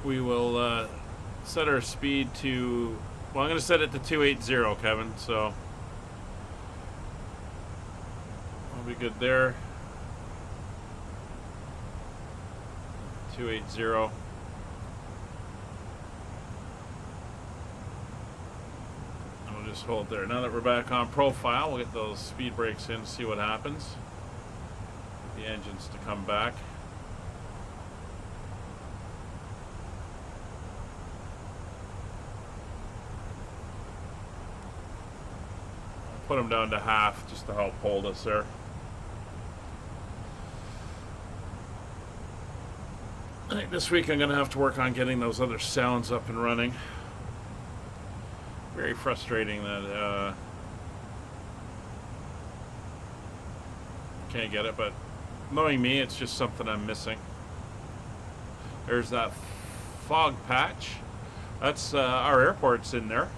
We will set our speed to, well, I'm going to set it to 280, Kevin, so we'll be good there. 280. And we'll just hold there. Now that we're back on profile, we'll get those speed brakes in, see what happens. Get the engines to come back. Put them down to half just to help hold us there. I think this week I'm going to have to work on getting those other sounds up and running. Very frustrating that can't get it, but knowing me, it's just something I'm missing. There's that fog patch. That's our airport's in there.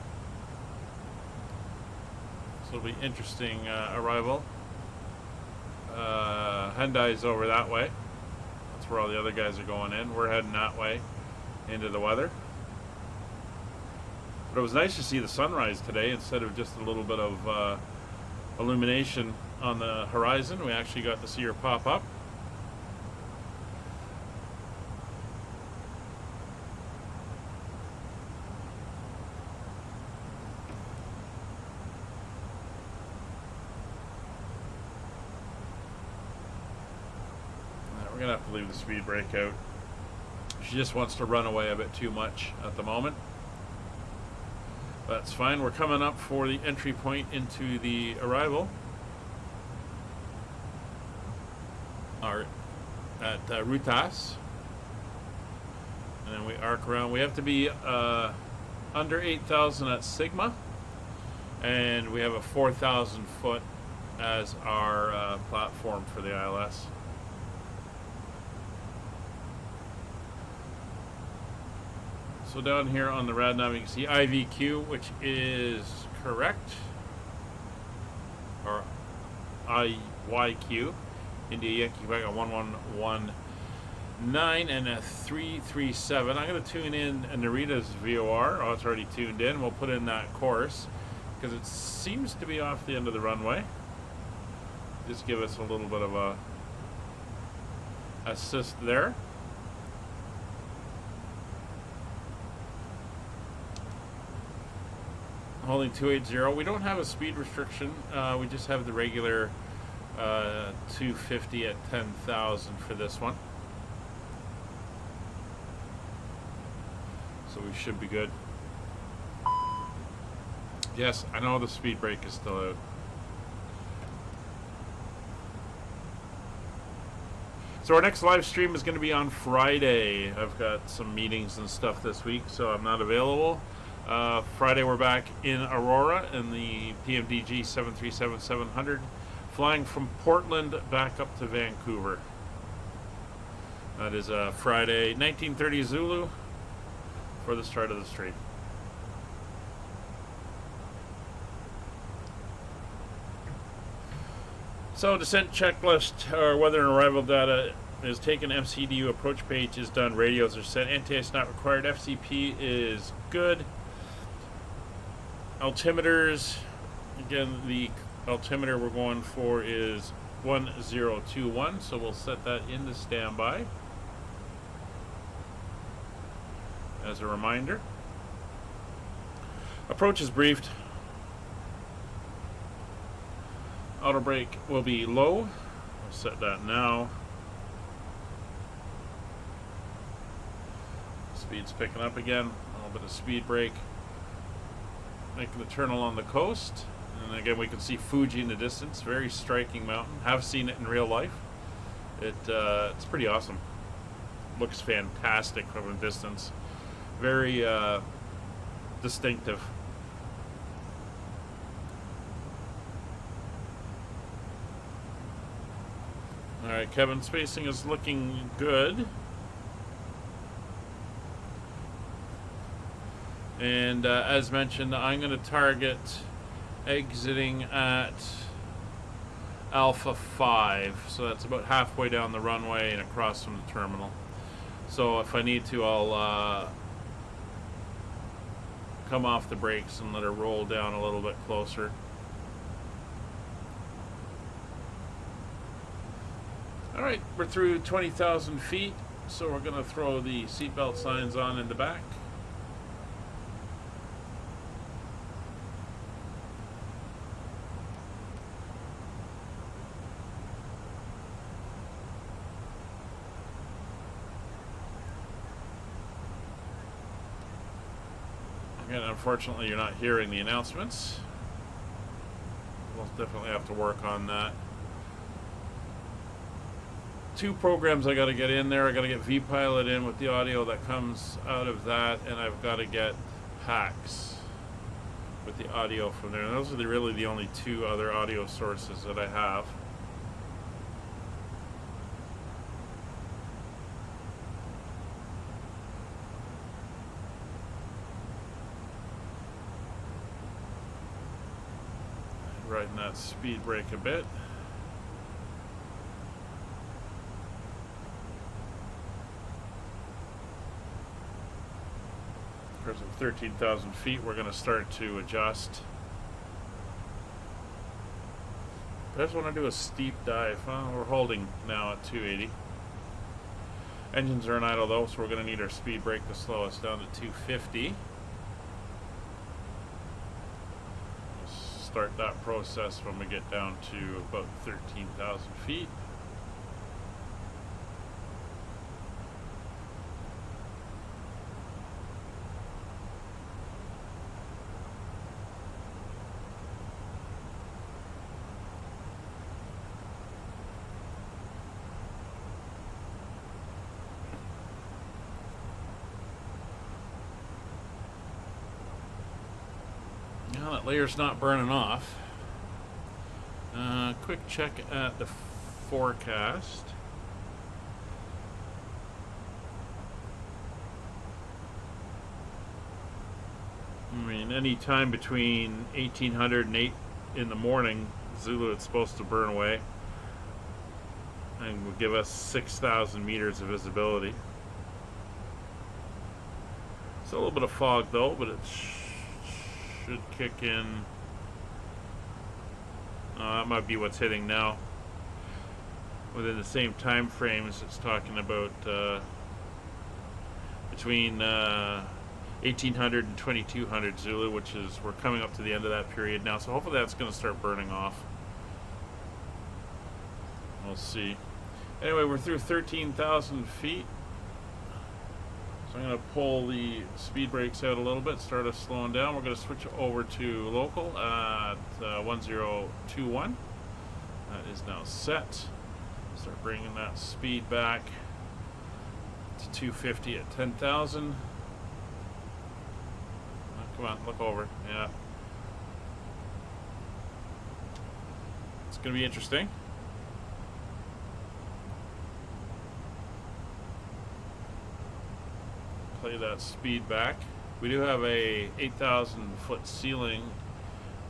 So it'll be interesting arrival. Hyundai's over that way. That's where all the other guys are going in. We're heading that way into the weather. But it was nice to see the sunrise today instead of just a little bit of illumination on the horizon. We actually got to see her pop up. We're gonna have to leave the speed brake out. She just wants to run away a bit too much at the moment. That's fine. We're coming up for the entry point into the arrival. At Rutas. And then we arc around. We have to be under 8,000 at Sigma. And we have a 4,000 foot as our platform for the ILS. So down here on the RadNav, you can see IVQ, which is correct, or IYQ, India Yankee Quebec, a 1119 and a 337. I'm going to tune in Narita's VOR. Oh, it's already tuned in. We'll put in that course because it seems to be off the end of the runway. Just give us a little bit of a assist there. Holding 280. We don't have a speed restriction. We just have the regular 250 at 10,000 for this one. So we should be good. Yes, I know the speed brake is still out. So our next live stream is going to be on Friday. I've got some meetings and stuff this week, so I'm not available. Friday we're back in Aurora in the PMDG 737-700, flying from Portland back up to Vancouver. That is Friday 1930 Zulu for the start of the stream. So descent checklist, or weather and arrival data is taken. MCDU approach page is done. Radios are set. NTS not required. FCP is good. Altimeters Again, the altimeter we're going for is 1021, so we'll set that into standby as a reminder. Approach is briefed. Auto brake will be low. I'll set that now. Speed's picking up again. A little bit of speed brake. Making the turn along the coast. And again, we can see Fuji in the distance. Very striking mountain. Have seen it in real life. It's pretty awesome. Looks fantastic from a distance. Very distinctive. Alright, Kevin, spacing is looking good. And as mentioned, I'm going to target exiting at Alpha 5. So that's about halfway down the runway and across from the terminal. So if I need to, I'll come off the brakes and let her roll down a little bit closer. Alright, we're through 20,000 feet, so we're going to throw the seatbelt signs on in the back. Again, unfortunately, you're not hearing the announcements. We'll definitely have to work on that. 2 programs I got to get in there. I got to get vPilot in with the audio that comes out of that, and I've got to get PAX with the audio from there. And those are really the only 2 other audio sources that I have. Riding that speed brake a bit. Of 13,000 feet, we're going to start to adjust. I just want to do a steep dive. Well, we're holding now at 280. Engines are in idle though, so we're going to need our speed brake to slow us down to 250. We'll start that process when we get down to about 13,000 feet. Now that layer's not burning off. Quick check at the forecast. I mean, any time between 1800 and 8 in the morning, Zulu is supposed to burn away and will give us 6,000 meters of visibility. It's a little bit of fog though, but it should kick in. That might be what's hitting now. Within the same time frames, it's talking about between 1800 and 2200 Zulu, which is, we're coming up to the end of that period now, so hopefully that's going to start burning off. We'll see. Anyway, we're through 13,000 feet. So I'm going to pull the speed brakes out a little bit, start us slowing down. We're going to switch over to local at 1021. That is now set. Start bringing that speed back to 250 at 10,000. Come on, look over. Yeah. It's going to be interesting. Play that speed back. We do have a 8,000 foot ceiling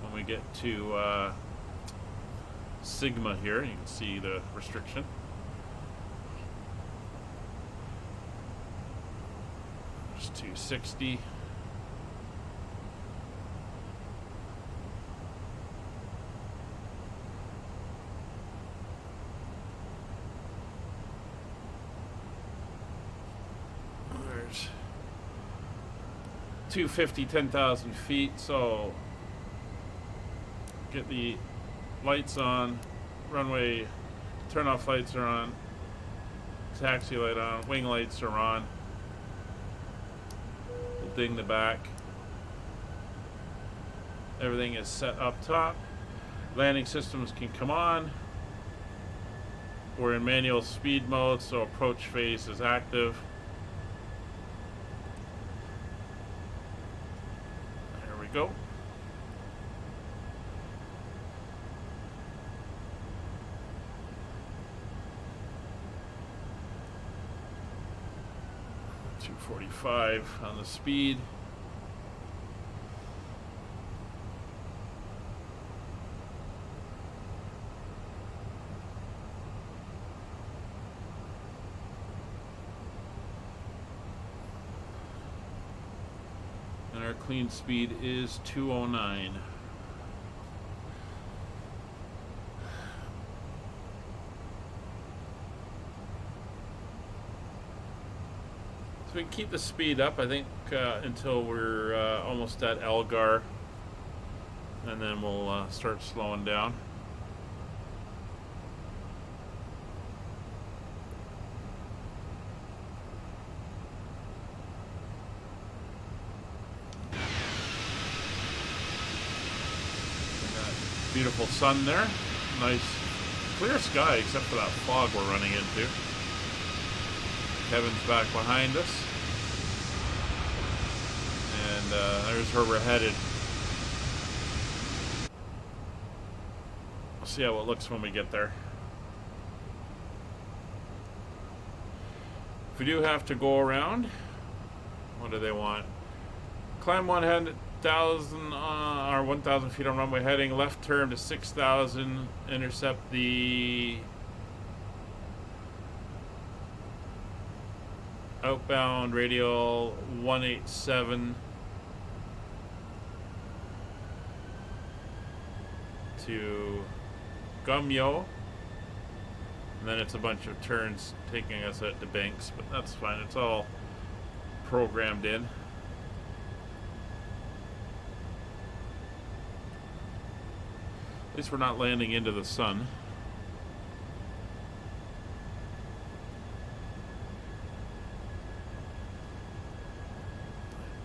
when we get to Sigma here. You can see the restriction. Just 260. 250, 10,000 feet, so get the lights on, runway turn off lights are on, taxi light on, wing lights are on. We'll ding the back. Everything is set up top. Landing systems can come on. We're in manual speed mode, so approach phase is active. There we go. .245 on the speed. And our clean speed is 209. So we can keep the speed up, I think, until we're almost at Elgar, and then we'll start slowing down. Beautiful sun there. Nice clear sky except for that fog we're running into. Kevin's back behind us. And there's where we're headed. We'll see how it looks when we get there. If we do have to go around, what do they want? Climb 1,000 or 1,000 feet on runway heading, left turn to 6,000, intercept the outbound radial 187 to Gumyo, and then it's a bunch of turns taking us out to Banks, but that's fine, it's all programmed in. At least we're not landing into the sun.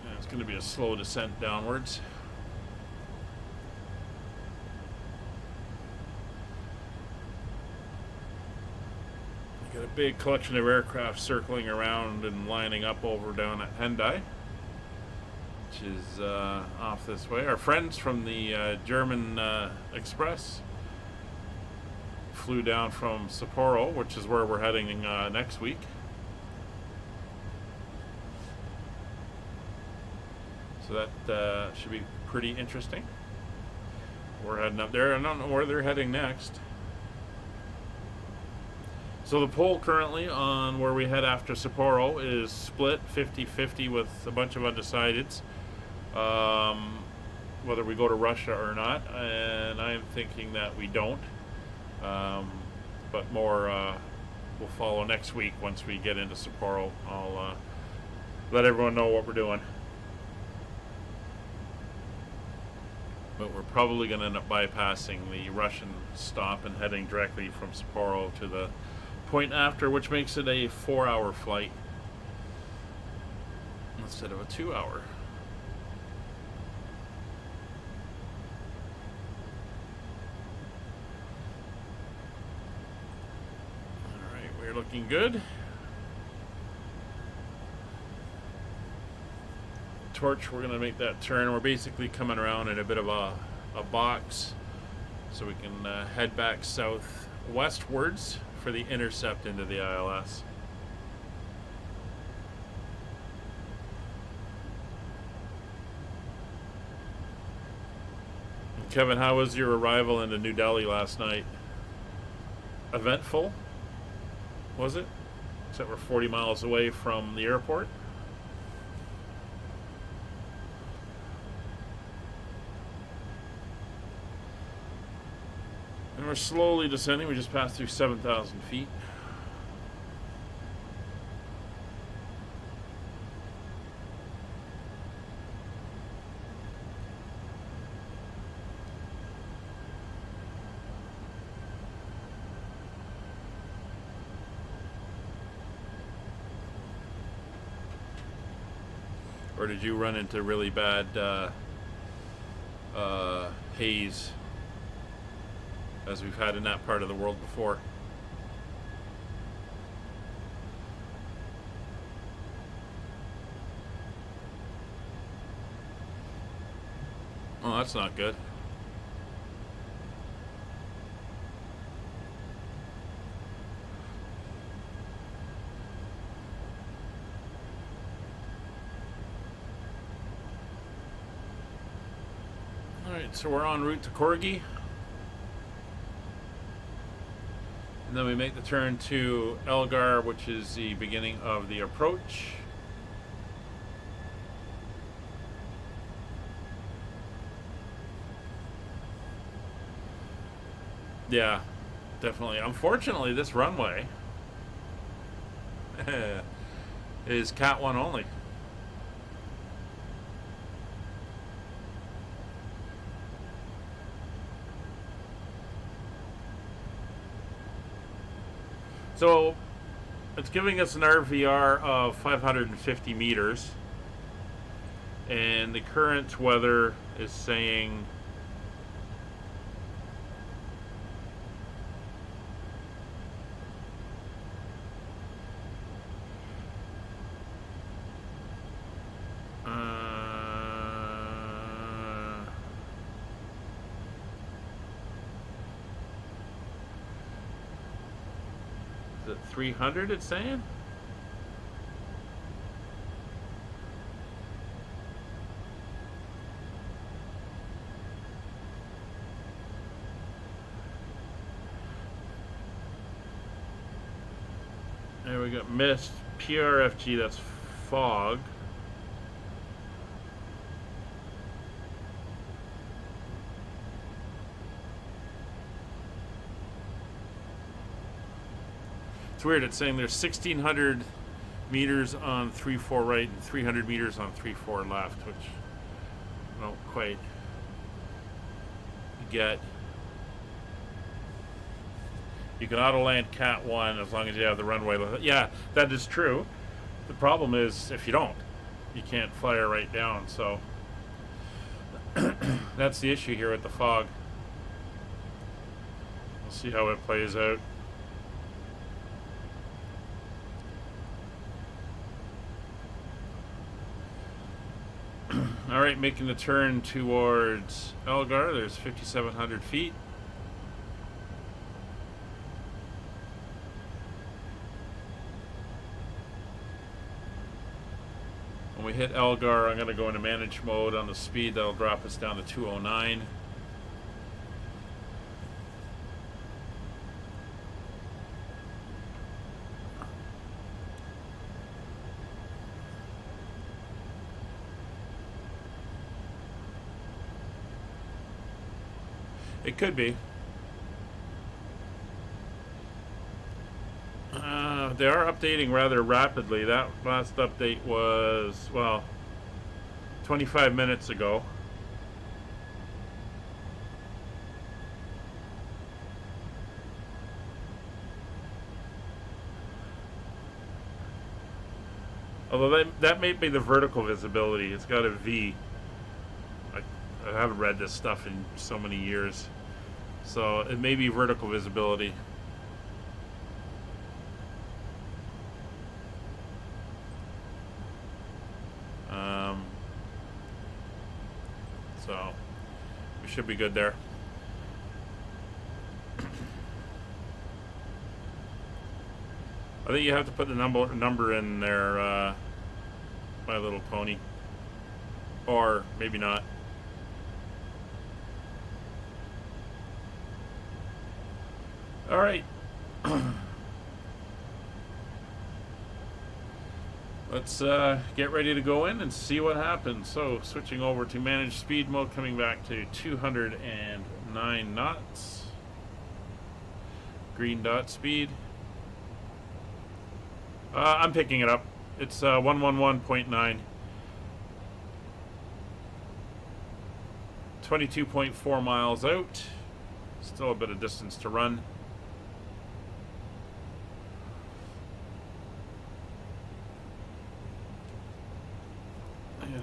And it's going to be a slow descent downwards. We got a big collection of aircraft circling around and lining up over down at Hendai, which is off this way. Our friends from the German Express flew down from Sapporo, which is where we're heading next week. So that should be pretty interesting. We're heading up there. I don't know where they're heading next. So the poll currently on where we head after Sapporo is split 50-50 with a bunch of undecideds. Whether we go to Russia or not, and I'm thinking that we don't, but more will follow next week. Once we get into Sapporo, I'll let everyone know what we're doing, but we're probably going to end up bypassing the Russian stop and heading directly from Sapporo to the point after, which makes it a 4-hour flight instead of a 2-hour. Looking good. Torch, we're going to make that turn. We're basically coming around in a bit of a box, so we can head back south westwards for the intercept into the ILS. Kevin, how was your arrival into New Delhi last night? Eventful? Was it? Except we're 40 miles away from the airport. And we're slowly descending. We just passed through 7,000 feet. Or did you run into really bad haze, as we've had in that part of the world before? Oh, that's not good. Alright, so we're en route to Corgi. And then we make the turn to Elgar, which is the beginning of the approach. Yeah, definitely. Unfortunately, this runway is Cat 1 only. So it's giving us an RVR of 550 meters, and the current weather is saying is it 300 it's saying? There we got mist, PRFG, that's fog. It's weird, it's saying there's 1,600 meters on 3-4 right and 300 meters on 3-4 left, which I don't quite get. You can auto land Cat 1 as long as you have the runway. Yeah, that is true. The problem is if you don't, you can't fly her right down, so that's the issue here with the fog. We'll see how it plays out. Alright, making the turn towards Elgar. There's 5,700 feet. When we hit Elgar, I'm going to go into manage mode on the speed. That'll drop us down to 209. It could be. They are updating rather rapidly. That last update was, well, 25 minutes ago. Although that may be the vertical visibility. It's got a V. I haven't read this stuff in so many years. So it may be vertical visibility. So we should be good there. I think you have to put the number in there, My Little Pony. Or maybe not. All right. Let's get ready to go in and see what happens. So switching over to manage speed mode, coming back to 209 knots. Green dot speed. I'm picking it up. It's 111.9. 22.4 miles out. Still a bit of distance to run.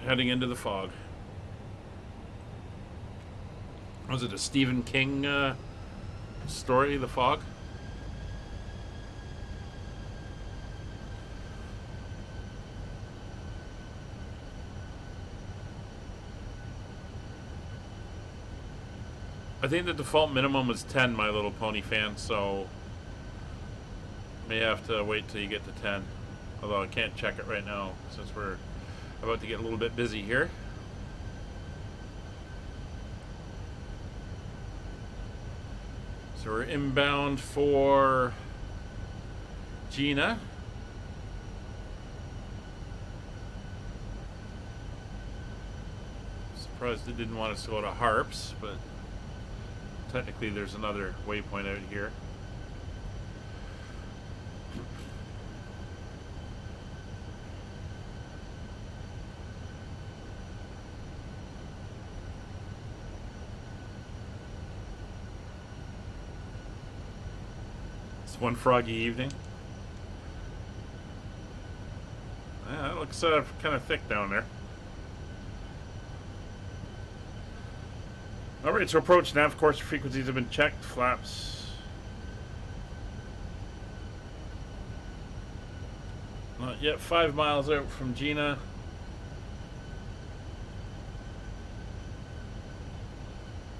heading into the fog. Was it a Stephen King story, The Fog? I think the default minimum is 10, My Little Pony fan, so may have to wait till you get to 10. Although I can't check it right now since we're about to get a little bit busy here. So we're inbound for Gina. Surprised it didn't want us to go to Harps, but technically there's another waypoint out here. It's one froggy evening. Yeah, it looks kind of thick down there. Alright, so approach nav course frequencies have been checked. Flaps. Not yet. 5 miles out from Gina.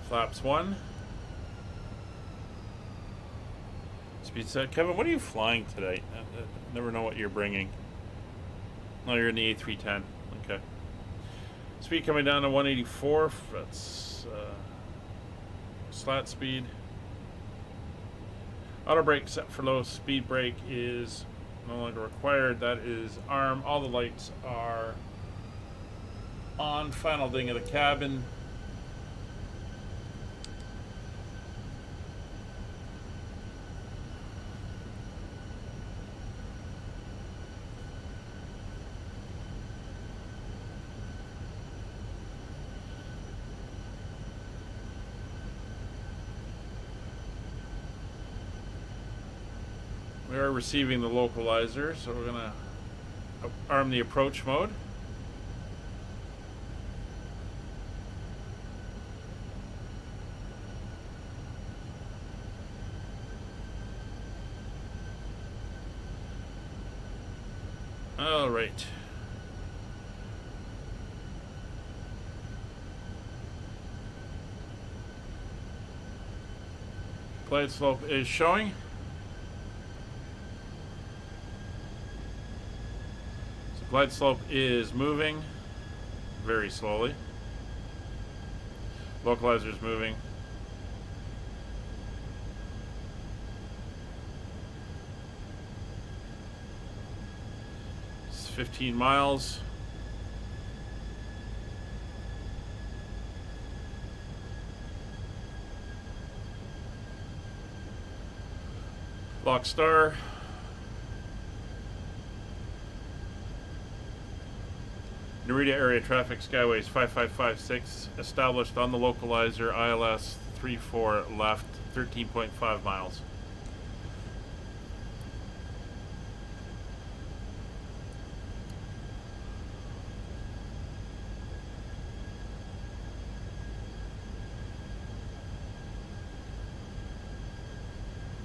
Flaps 1. Speed set. Kevin, what are you flying today? I never know what you're bringing. Oh, you're in the A310. Okay. Speed coming down to 184. That's slat speed. Auto brake set for low. Speed brake is no longer required. That is arm. All the lights are on. Final ding of the cabin. We are receiving the localizer, so we're gonna arm the approach mode. All right. Glide slope is showing. Glide slope is moving very slowly. Localizer is moving. It's 15 miles. Lock star. Nvidia area traffic Skyways 5556 established on the localizer ILS 34 left 13.5 miles.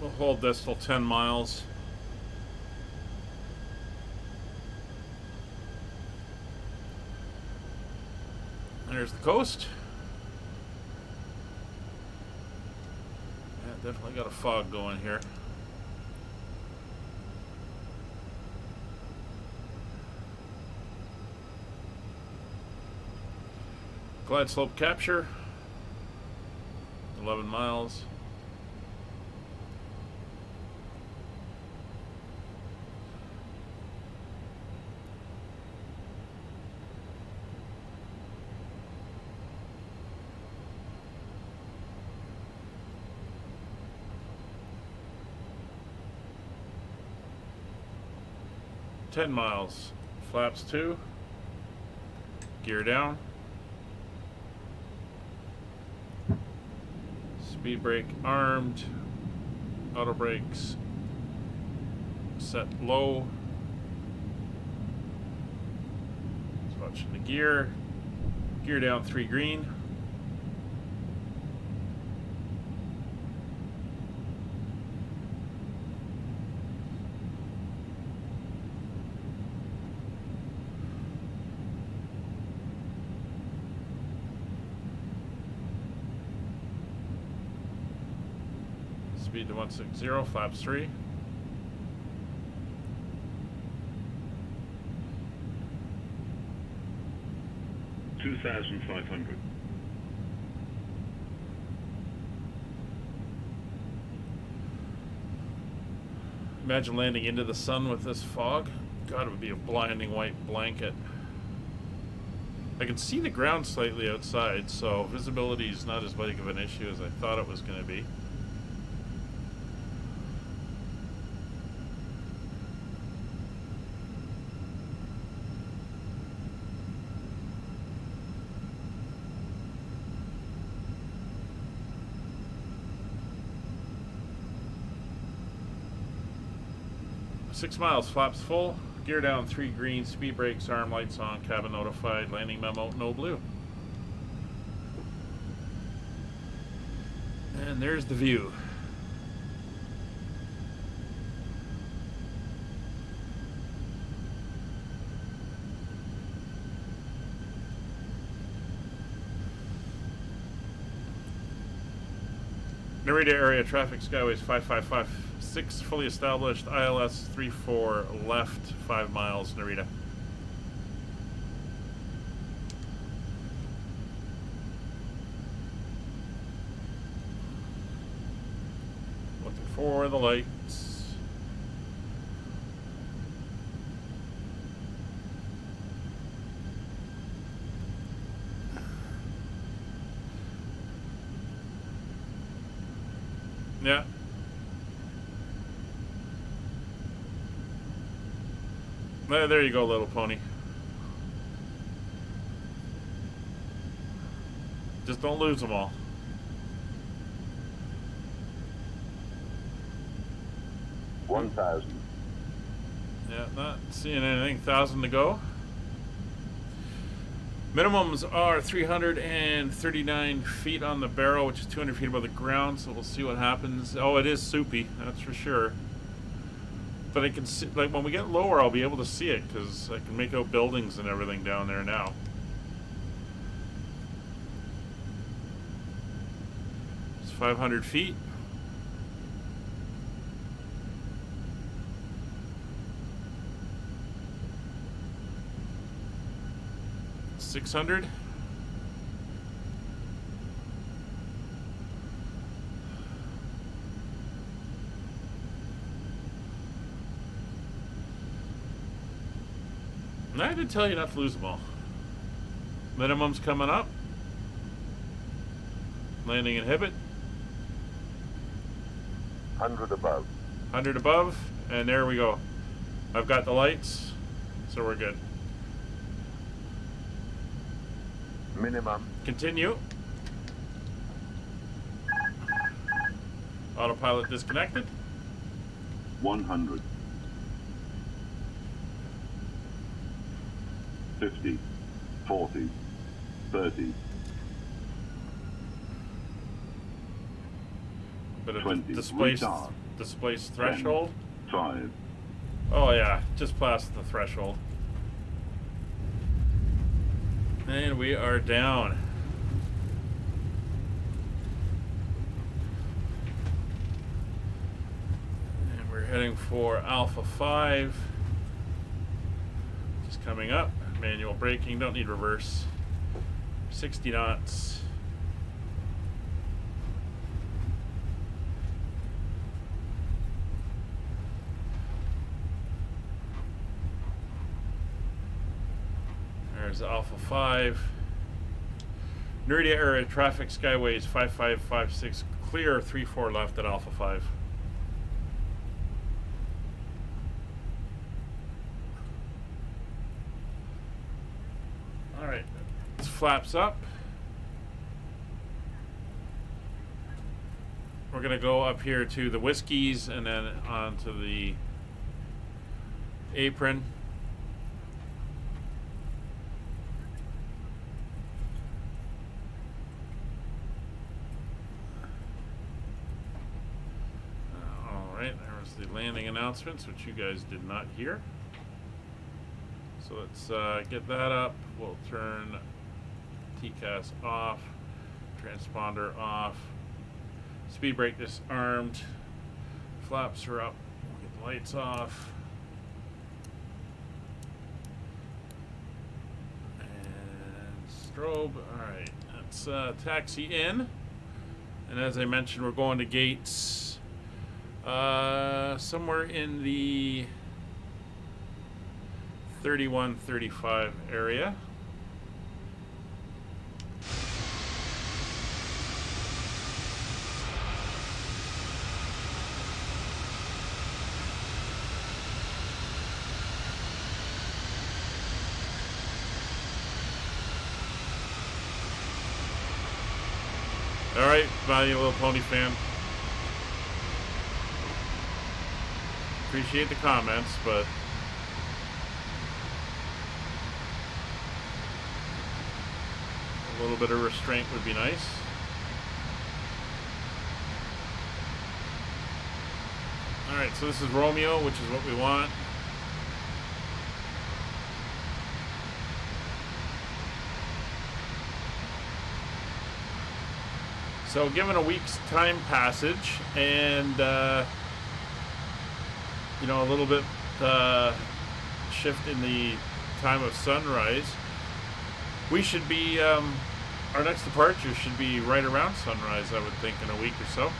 We'll hold this till 10 miles. There's the coast. Yeah, definitely got a fog going here. Glide slope capture. 11 miles. $10 miles. Flaps 2. Gear down. Speed brake armed. Auto brakes set low. So Watching the gear. Gear down 3 green. Speed to 160, flaps 3. $2,500. Imagine landing into the sun with this fog. God, it would be a blinding white blanket. I can see the ground slightly outside, so visibility is not as big of an issue as I thought it was going to be. Six miles, flaps full, gear down 3 green, speed brakes, arm lights on, cabin notified, landing memo, no blue. And there's the view. Narita area traffic skyways 5556 fully established, ILS 34 left 5 miles Narita. Looking for the lights. Yeah. There you go, little pony. Just don't lose them all. $1,000. Yeah, not seeing anything. 1,000 to go. Minimums are 339 feet on the barrel, which is 200 feet above the ground, so we'll see what happens. Oh, it is soupy, that's for sure. But I can see, like, when we get lower, I'll be able to see it, because I can make out buildings and everything down there now. It's 500 feet. $600. And I did tell you not to lose them all. Minimum's coming up. Landing inhibit. 100 above. 100 above, and there we go. I've got the lights, so we're good. Minimum. Continue. Autopilot disconnected. 100. 50. 40. 30. But it 20. displaced Retard. threshold. 5. Oh yeah, just past the threshold. And we are down. And we're heading for Alpha 5. Just coming up. Manual braking, don't need reverse. 60 knots. There's Alpha 5. Nvidia area traffic skyways 5556 clear, 34 left at Alpha 5. Alright, flaps up. We're going to go up here to the Whiskies and then onto the apron. There's the landing announcements, which you guys did not hear. So let's get that up. We'll turn TCAS off, transponder off, speed brake disarmed, flaps are up, we'll get the lights off, and strobe. Alright, let's taxi in, and as I mentioned, we're going to gates somewhere in the 31-35 area. Alright, My Little Pony fan. Appreciate the comments, but a little bit of restraint would be nice. Alright, so this is Romeo, which is what we want. So given a week's time passage and you know, a little bit shift in the time of sunrise, we should be our next departure should be right around sunrise, I would think, in a week or so.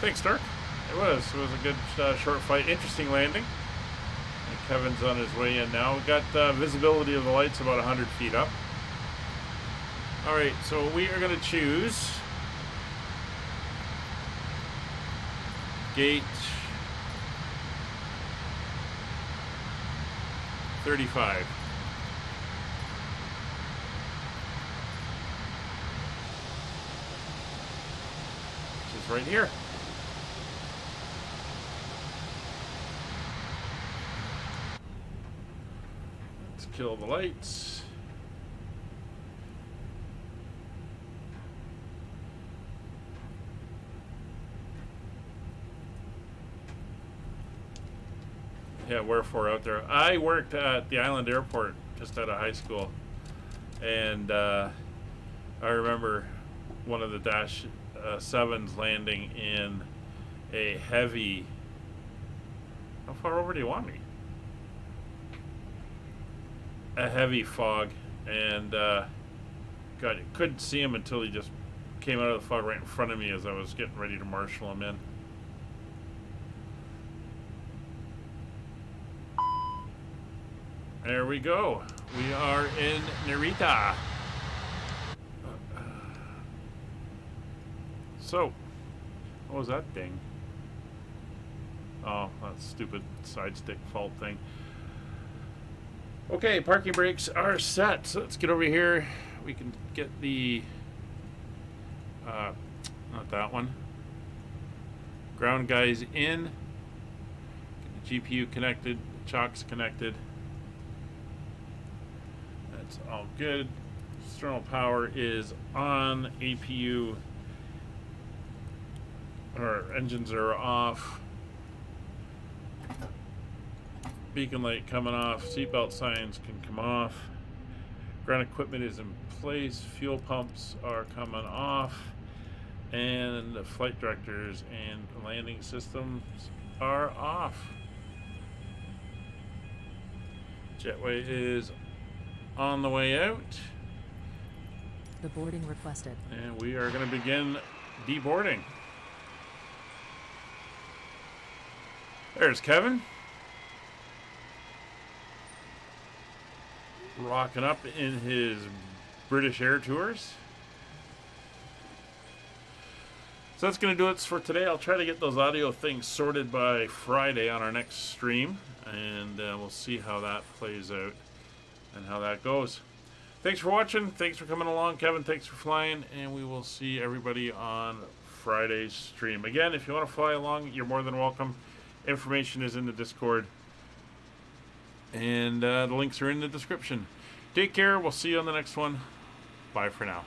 Thanks, Dirk. It was a good short flight, interesting landing. And Kevin's on his way in now. We got visibility of the lights about 100 feet up. All right, so we are going to choose gate 35. Which is right here. Let's kill the lights. Yeah, wherefore out there. I worked at the Island Airport just out of high school, and I remember one of the Dash 7s landing in a heavy. How far over do you want me? A heavy fog, and God, you couldn't see him until he just came out of the fog right in front of me as I was getting ready to marshal him in. There we go. We are in Narita. So, what was that ding? Oh, that stupid side stick fault thing. Okay, parking brakes are set. So let's get over here. We can get the, not that one. Ground guys in. Get the GPU connected. Chocks connected. That's all good. External power is on. APU, or engines are off. Beacon light coming off. Seatbelt signs can come off. Ground equipment is in place. Fuel pumps are coming off. And the flight directors and landing systems are off. Jetway is on the way out. The boarding requested. And we are going to begin deboarding. There's Kevin. Rocking up in his British Air Tours. So that's going to do it for today. I'll try to get those audio things sorted by Friday on our next stream. And we'll see how that plays out and how that goes. Thanks for watching. Thanks for coming along. Kevin, thanks for flying. And we will see everybody on Friday's stream. Again, if you want to fly along, you're more than welcome. Information is in the Discord. And the links are in the description. Take care. We'll see you on the next one. Bye for now.